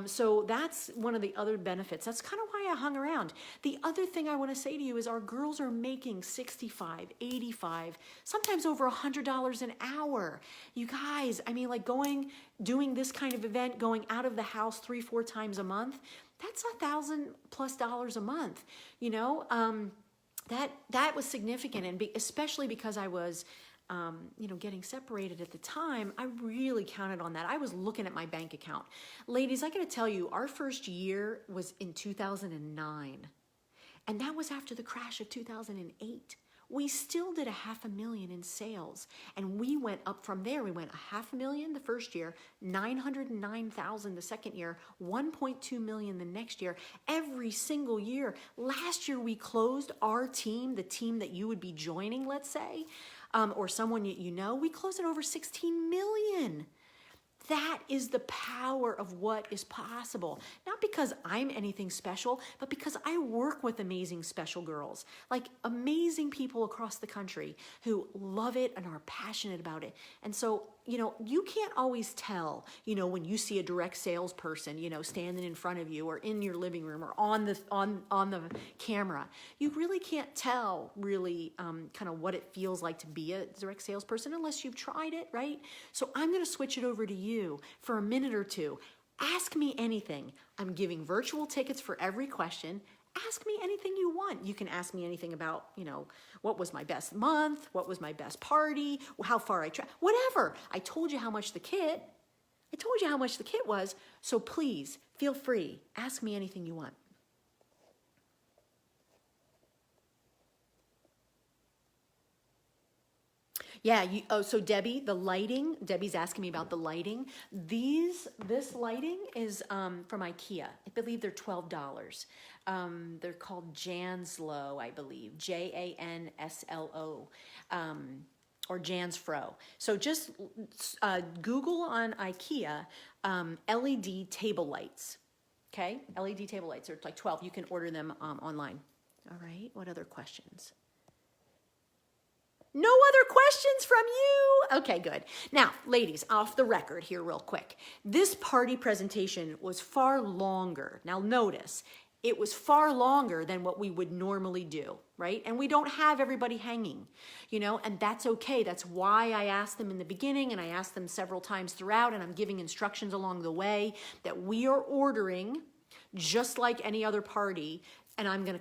S1: So that's one of the other benefits. That's kind of why I hung around. The other thing I want to say to you is our girls are making $65, $85, sometimes over $100 an hour. You guys, doing this kind of event, going out of the house 3-4 times a month, that's $1,000+ a month, That was significant, and especially because I was, getting separated at the time, I really counted on that. I was looking at my bank account. Ladies, I got to tell you, our first year was in 2009, and that was after the crash of 2008. We still did $500,000 in sales, and we went up from there. We went $500,000 the first year, $909,000 the second year, $1.2 million the next year, every single year. Last year we closed our team, the team that you would be joining, let's say, or someone we closed at over $16 million. That is the power of what is possible. Not because I'm anything special, but because I work with amazing special girls, amazing people across the country who love it and are passionate about it. And so, you can't always tell, when you see a direct salesperson, standing in front of you or in your living room or on the camera. You really can't tell really kind of what it feels like to be a direct salesperson unless you've tried it, right? So I'm going to switch it over to you for a minute or two. Ask me anything. I'm giving virtual tickets for every question. Ask me anything you want. You can ask me anything about, what was my best month? What was my best party? How far I traveled? Whatever. I told you how much the kit was. So please feel free. Ask me anything you want. Yeah, so Debbie's asking me about the lighting. This lighting is from IKEA. I believe they're $12. They're called Janslo, I believe, Janslo, or Jansfro. So just Google on IKEA LED table lights. Okay, LED table lights. They're 12. You can order them online. All right. What other questions? No other questions from you? Okay, good. Now, ladies, off the record here real quick. This party presentation was far longer. Now notice, it was far longer than what we would normally do, right? And we don't have everybody hanging, and that's okay. That's why I asked them in the beginning, and I asked them several times throughout, and I'm giving instructions along the way that we are ordering just like any other party, and I'm gonna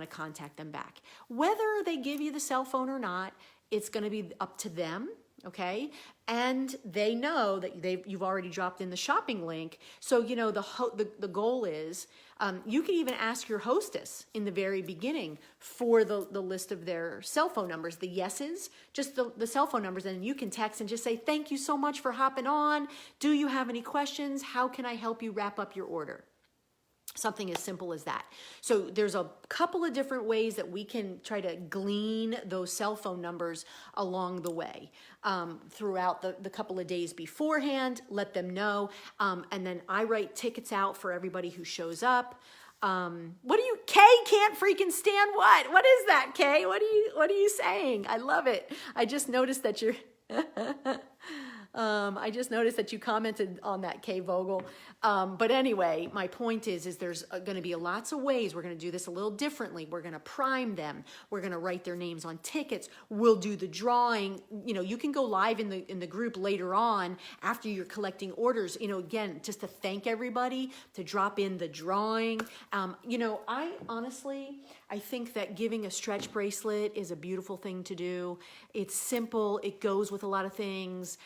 S1: contact them back. Whether they give you the cell phone or not, it's gonna be up to them, okay? And they know that you've already dropped in the shopping link, so the goal is, you can even ask your hostess in the very beginning for the list of their cell phone numbers, the yeses, just the cell phone numbers, and you can text and just say, thank you so much for hopping on. Do you have any questions? How can I help you wrap up your order? Something as simple as that. So there's a couple of different ways that we can try to glean those cell phone numbers along the way throughout the couple of days beforehand, let them know. And then I write tickets out for everybody who shows up. What do you, Kay can't freaking stand what? What is that, Kay? What are you saying? I love it. I just noticed that you're, I just noticed that you commented on that, Kay Vogel. But anyway, my point is there's going to be lots of ways. We're going to do this a little differently. We're going to prime them. We're going to write their names on tickets. We'll do the drawing. You know, you can go live in the group later on after you're collecting orders. You know, again, just to thank everybody, to drop in the drawing. You know, I think that giving a stretch bracelet is a beautiful thing to do. It's simple. It goes with a lot of things.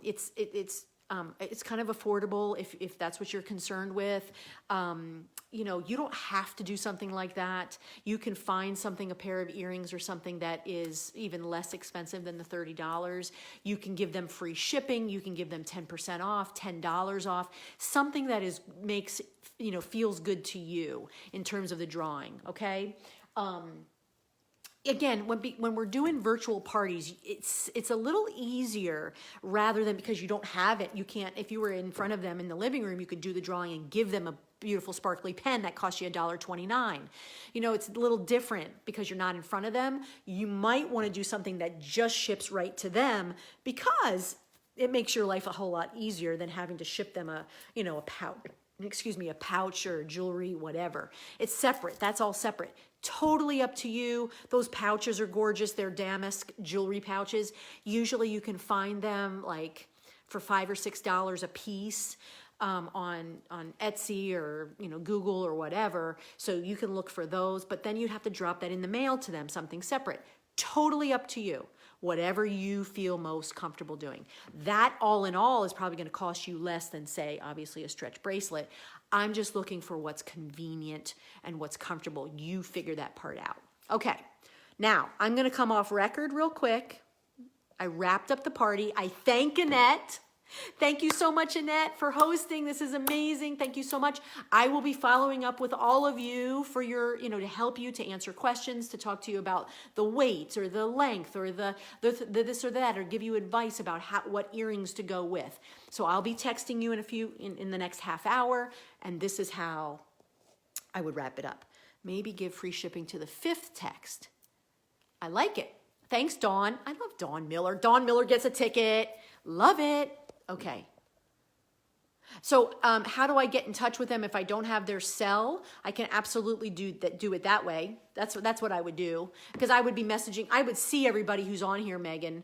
S1: It's kind of affordable if that's what you're concerned with. You know, you don't have to do something like that. You can find something, a pair of earrings or something that is even less expensive than the $30. You can give them free shipping. You can give them 10% off, $10 off, something that makes, you know, feels good to you in terms of the drawing. Okay. Again, when we're doing virtual parties, it's a little easier rather than, because you don't have it. You can't, if you were in front of them in the living room, you could do the drawing and give them a beautiful sparkly pen that costs you $1.29. You know, it's a little different because you're not in front of them. You might want to do something that just ships right to them because it makes your life a whole lot easier than having to ship them a pouch or jewelry, whatever. It's separate. That's all separate. Totally up to you. Those pouches are gorgeous. They're damask jewelry pouches. Usually you can find them like for $5 or $6 a piece on Etsy or, you know, Google or whatever. So you can look for those, but then you'd have to drop that in the mail to them, something separate. Totally up to you. Whatever you feel most comfortable doing. That all in all is probably going to cost you less than, say, obviously a stretch bracelet. I'm just looking for what's convenient and what's comfortable. You figure that part out. Okay, now I'm going to come off record real quick. I wrapped up the party. I thank Annette. Thank you so much, Annette, for hosting. This is amazing. Thank you so much. I will be following up with all of you for your, you know, to help you, to answer questions, to talk to you about the weight or the length or the this or that, or give you advice about what earrings to go with. So I'll be texting you in the next half hour, and this is how I would wrap it up. Maybe give free shipping to the 5th text. I like it. Thanks, Dawn. I love Dawn Miller. Dawn Miller gets a ticket. Love it. Okay. So how do I get in touch with them if I don't have their cell? I can absolutely do it that way. That's what I would do, because I would be messaging. I would see everybody who's on here, Megan,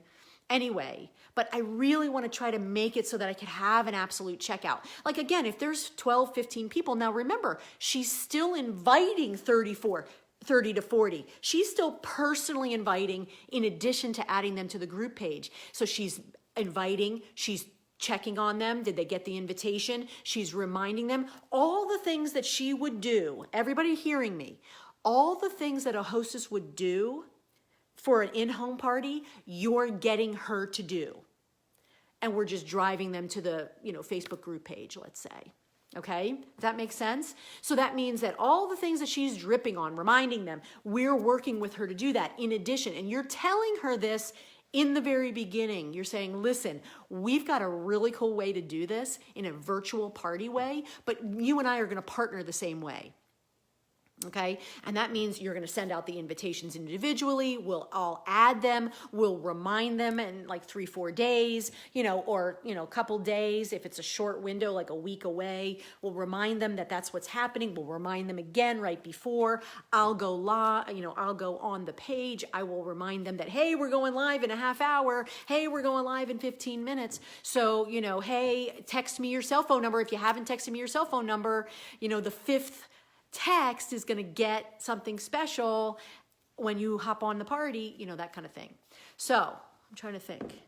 S1: anyway. But I really want to try to make it so that I could have an absolute checkout. Like, again, if there's 12, 15 people, now remember, she's still inviting 30 to 40. She's still personally inviting in addition to adding them to the group page. So she's inviting, she's checking on them. Did they get the invitation? She's reminding them all the things that she would do. Everybody hearing me, all the things that a hostess would do for an in-home party, you're getting her to do. And we're just driving them to the, you know, Facebook group page, let's say. Okay, does that make sense? So that means that all the things that she's dripping on, reminding them, we're working with her to do that in addition. And you're telling her this in the very beginning. You're saying, listen, we've got a really cool way to do this in a virtual party way, but you and I are going to partner the same way. Okay, and that means you're going to send out the invitations individually. We'll all add them. We'll remind them in like 3-4 days, you know, or, you know, a couple days. If it's a short window, like a week away, we'll remind them that that's what's happening. We'll remind them again right before. I'll go live, you know, I'll go on the page. I will remind them that, hey, we're going live in a half hour. Hey, we're going live in 15 minutes. So, you know, hey, text me your cell phone number. If you haven't texted me your cell phone number, you know, the 5th text is going to get something special when you hop on the party, you know, that kind of thing. So I'm trying to think.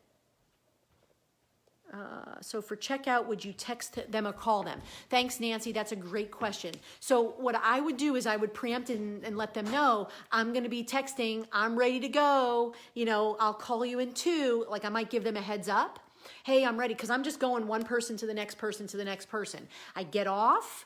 S1: So for checkout, would you text them or call them? Thanks, Nancy. That's a great question. So what I would do is I would preempt and let them know, I'm going to be texting. I'm ready to go. You know, I'll call you in 2. Like, I might give them a heads up. Hey, I'm ready. Because I'm just going one person to the next person to the next person. I get off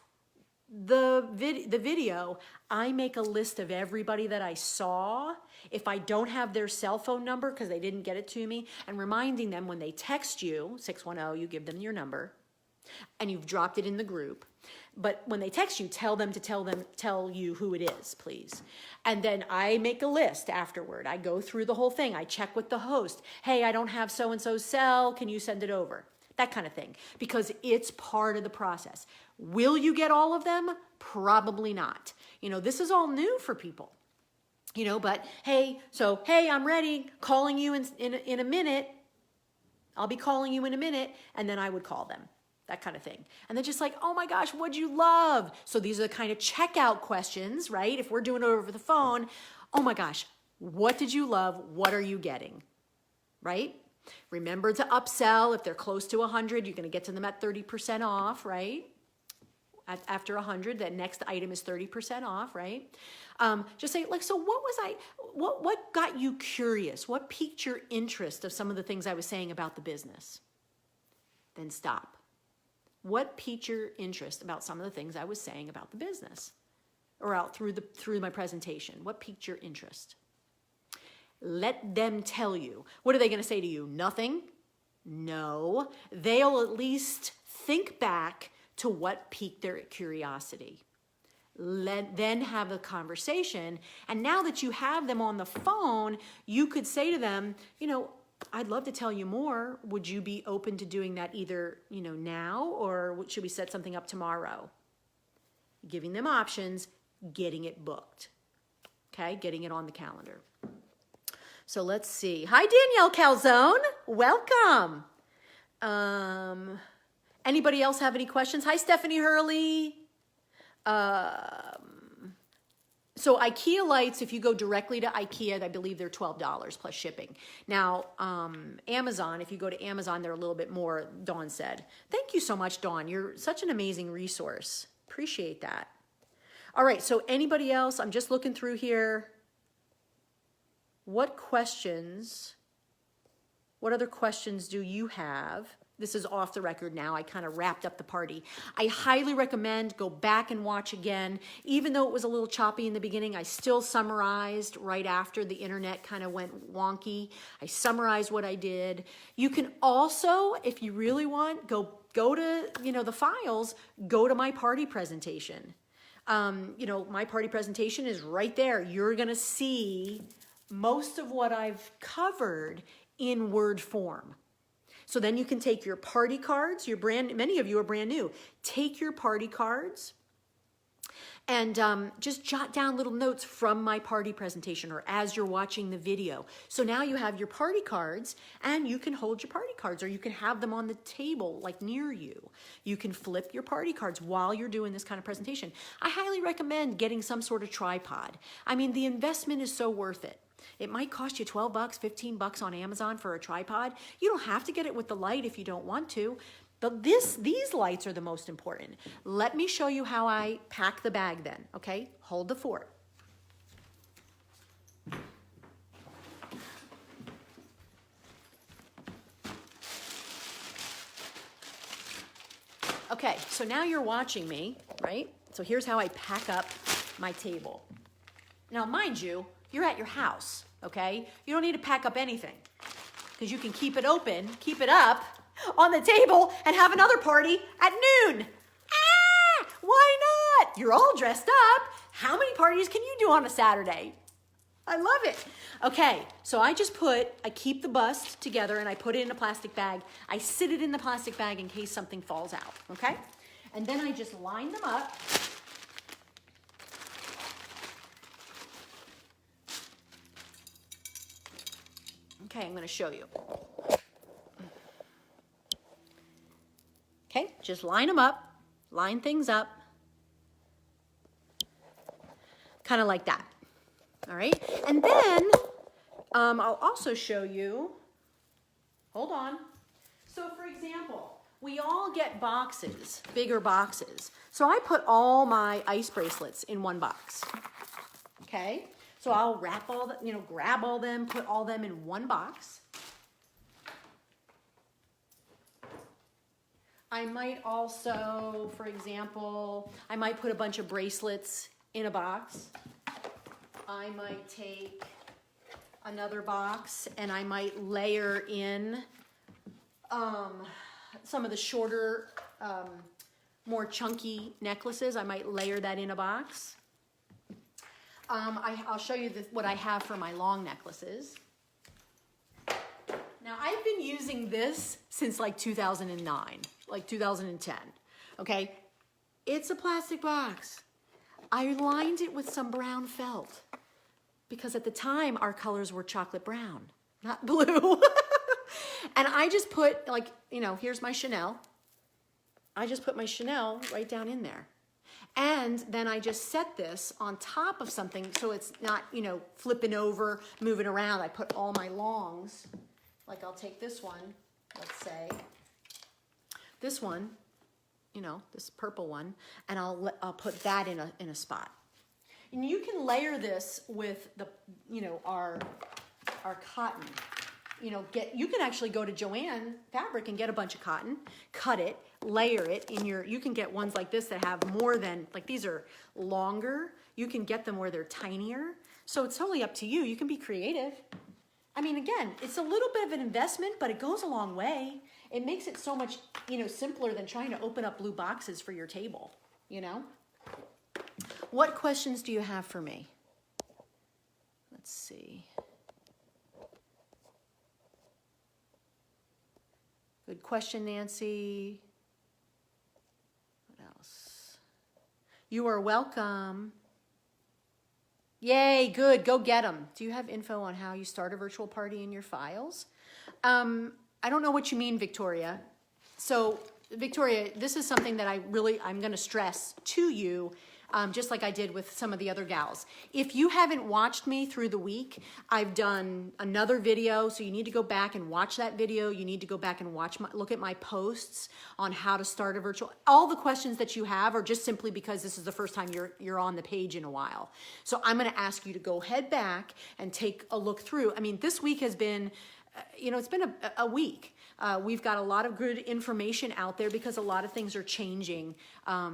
S1: the video, I make a list of everybody that I saw. If I don't have their cell phone number because they didn't get it to me, and reminding them when they text you, 610, you give them your number. and you've dropped it in the group. But when they text you, tell you who it is, please. And then I make a list afterward. I go through the whole thing. I check with the host. Hey, I don't have so-and-so's cell. Can you send it over? That kind of thing, because it's part of the process. Will you get all of them? Probably not. This is all new for people. But hey, I'm ready. Calling you in a minute. I'll be calling you in a minute, and then I would call them. That kind of thing. And they're just like, oh my gosh, what'd you love? So these are the kind of checkout questions, right? If we're doing it over the phone, oh my gosh, what did you love? What are you getting? Right? Remember to upsell. If they're close to 100, you're going to get to them at 30% off, right? After 100, the next item is 30% off, right? Just say, so what got you curious? What piqued your interest of some of the things I was saying about the business? Then stop. What piqued your interest about some of the things I was saying about the business or out through my presentation? What piqued your interest? Let them tell you. What are they going to say to you? Nothing? No. They'll at least think back to what piqued their curiosity. Then have a conversation. And now that you have them on the phone, you could say to them, I'd love to tell you more. Would you be open to doing that either, now, or should we set something up tomorrow? Giving them options, getting it booked. Okay, getting it on the calendar. So let's see. Hi, Danielle Calzone. Welcome. Anybody else have any questions? Hi, Stephanie Hurley. So IKEA lights, if you go directly to IKEA, I believe they're $12 plus shipping. Now, Amazon, if you go to Amazon, they're a little bit more, Dawn said. Thank you so much, Dawn. You're such an amazing resource. Appreciate that. All right, so anybody else? I'm just looking through here. What other questions do you have? This is off the record now. I kind of wrapped up the party. I highly recommend go back and watch again. Even though it was a little choppy in the beginning, I still summarized right after the internet kind of went wonky. I summarized what I did. You can also, if you really want, go to, the files, go to my party presentation. My party presentation is right there. You're going to see most of what I've covered in Word form. So then you can take your party cards, many of you are brand new. Take your party cards and just jot down little notes from my party presentation or as you're watching the video. So now you have your party cards and you can hold your party cards or you can have them on the table like near you. You can flip your party cards while you're doing this kind of presentation. I highly recommend getting some sort of tripod. I mean, the investment is so worth it. It might cost you $12, $15 on Amazon for a tripod. You don't have to get it with the light if you don't want to, but these lights are the most important. Let me show you how I pack the bag then, okay? Hold the fort. Okay, so now you're watching me, right? So here's how I pack up my table. Now, mind you, you're at your house, okay? You don't need to pack up anything because you can keep it open, keep it up on the table and have another party at noon. Why not? You're all dressed up. How many parties can you do on a Saturday? I love it. Okay, so I keep the bust together and I put it in a plastic bag. I sit it in the plastic bag in case something falls out, okay? And then I just line them up. Okay, I'm going to show you. Okay, just line them up, line things up, kind of like that. All right, and then I'll also show you, hold on. So for example, we all get boxes, bigger boxes. So I put all my ice bracelets in one box, okay? So I'll wrap all the, grab all them, put all them in one box. I might also, for example, I might put a bunch of bracelets in a box. I might take another box and I might layer in some of the shorter more chunky necklaces, I might layer that in a box. I'll show you what I have for my long necklaces. Now, I've been using this since like 2009, like 2010, okay? It's a plastic box. I lined it with some brown felt because at the time our colors were chocolate brown, not blue. And I just put like, you know, here's my Chanel. I just put my Chanel right down in there. And then I just set this on top of something so it's not, you know, flipping over, moving around. I put all my longs, like I'll take this one, let's say, this one, you know, this purple one, and I'll put that in a spot. And you can layer this with the, you know, our cotton. You know, you can actually go to Joann Fabric and get a bunch of cotton, cut it, layer it in you can get ones like this that have more than, like these are longer. You can get them where they're tinier. So it's totally up to you. You can be creative. I mean, again, it's a little bit of an investment, but it goes a long way. It makes it so much, you know, simpler than trying to open up blue boxes for your table, you know? What questions do you have for me? Let's see. Good question, Nancy. What else? You are welcome. Yay, good, go get them. Do you have info on how you start a virtual party in your files? I don't know what you mean, Victoria. So, Victoria, this is something that I'm gonna stress to you, just like I did with some of the other gals. If you haven't watched me through the week, I've done another video, so you need to go back and watch that video. You need to go back and look at my posts on how to start a virtual. All the questions that you have are just simply because this is the first time you're on the page in a while. So I'm gonna ask you to go head back and take a look through. I mean, this week has been, you know, it's been a week. We've got a lot of good information out there because a lot of things are changing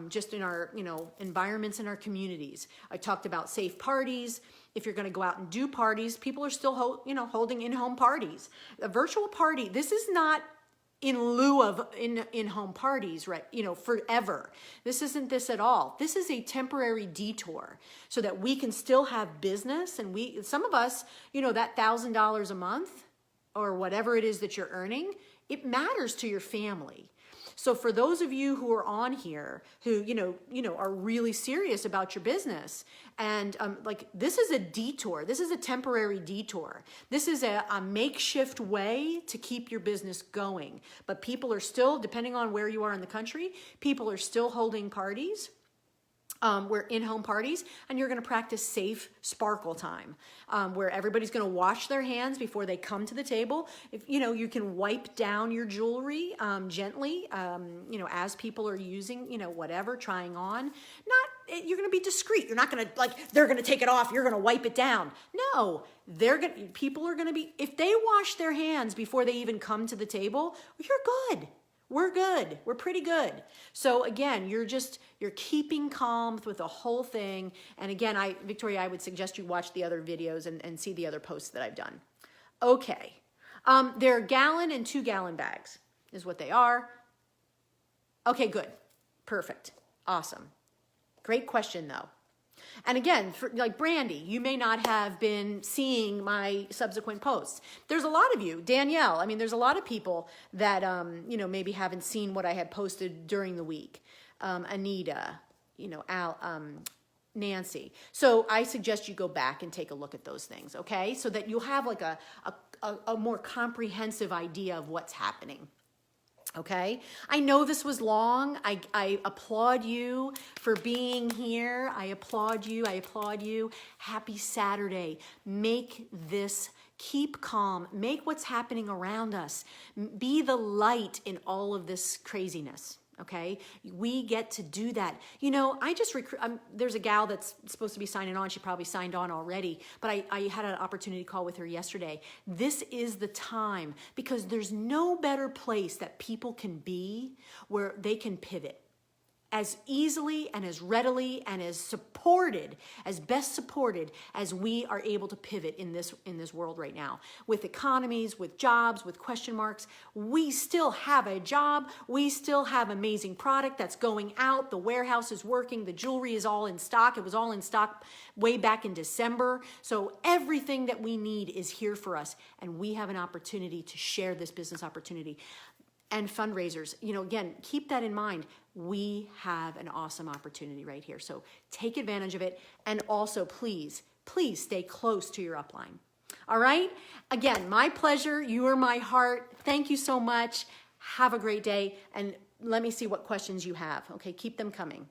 S1: just in our, you know, environments in our communities. I talked about safe parties. If you're going to go out and do parties, people are still, holding in-home parties. A virtual party, this is not in lieu of in-home parties, right? You know, forever. This isn't this at all. This is a temporary detour so that we can still have business. And some of us, you know, that $1,000 a month or whatever it is that you're earning, it matters to your family. So for those of you who are on here who, you know, are really serious about your business and like this is a detour. This is a temporary detour. This is a makeshift way to keep your business going. But people are still, depending on where you are in the country, people are still holding parties. We're in-home parties, and you're going to practice safe sparkle time, where everybody's going to wash their hands before they come to the table. If you know, you can wipe down your jewelry gently, you know, as people are using, you know, whatever, trying on. You're going to be discreet. You're not going to they're going to take it off. You're going to wipe it down. No, people are going to be, if they wash their hands before they even come to the table, you're good. We're good. We're pretty good. So again, you're keeping calm with the whole thing. And again, Victoria, I would suggest you watch the other videos and see the other posts that I've done. Okay. They're 1 and 2 gallon bags is what they are. Okay, good. Perfect. Awesome. Great question though. And again, for like Brandy, you may not have been seeing my subsequent posts. There's a lot of you, Danielle. I mean, there's a lot of people that, you know, maybe haven't seen what I had posted during the week. Anita, you know, Nancy. So I suggest you go back and take a look at those things, okay? So that you'll have like a more comprehensive idea of what's happening. Okay, I know this was long. I applaud you for being here. I applaud you. I applaud you. Happy Saturday. Make this, keep calm. Make what's happening around us. Be the light in all of this craziness. Okay, we get to do that. You know, there's a gal that's supposed to be signing on. She probably signed on already, but I had an opportunity call with her yesterday. This is the time because there's no better place that people can be where they can pivot. as easily and as readily and as supported, as best supported as we are able to pivot in this world right now. With economies, with jobs, with question marks, we still have a job. We still have amazing product that's going out. The warehouse is working. The jewelry is all in stock. It was all in stock way back in December. So everything that we need is here for us. And we have an opportunity to share this business opportunity. And fundraisers, you know, again, keep that in mind. We have an awesome opportunity right here. So take advantage of it. And also, please, please stay close to your upline. All right? Again, my pleasure. You are my heart. Thank you so much. Have a great day. And let me see what questions you have. Okay, keep them coming.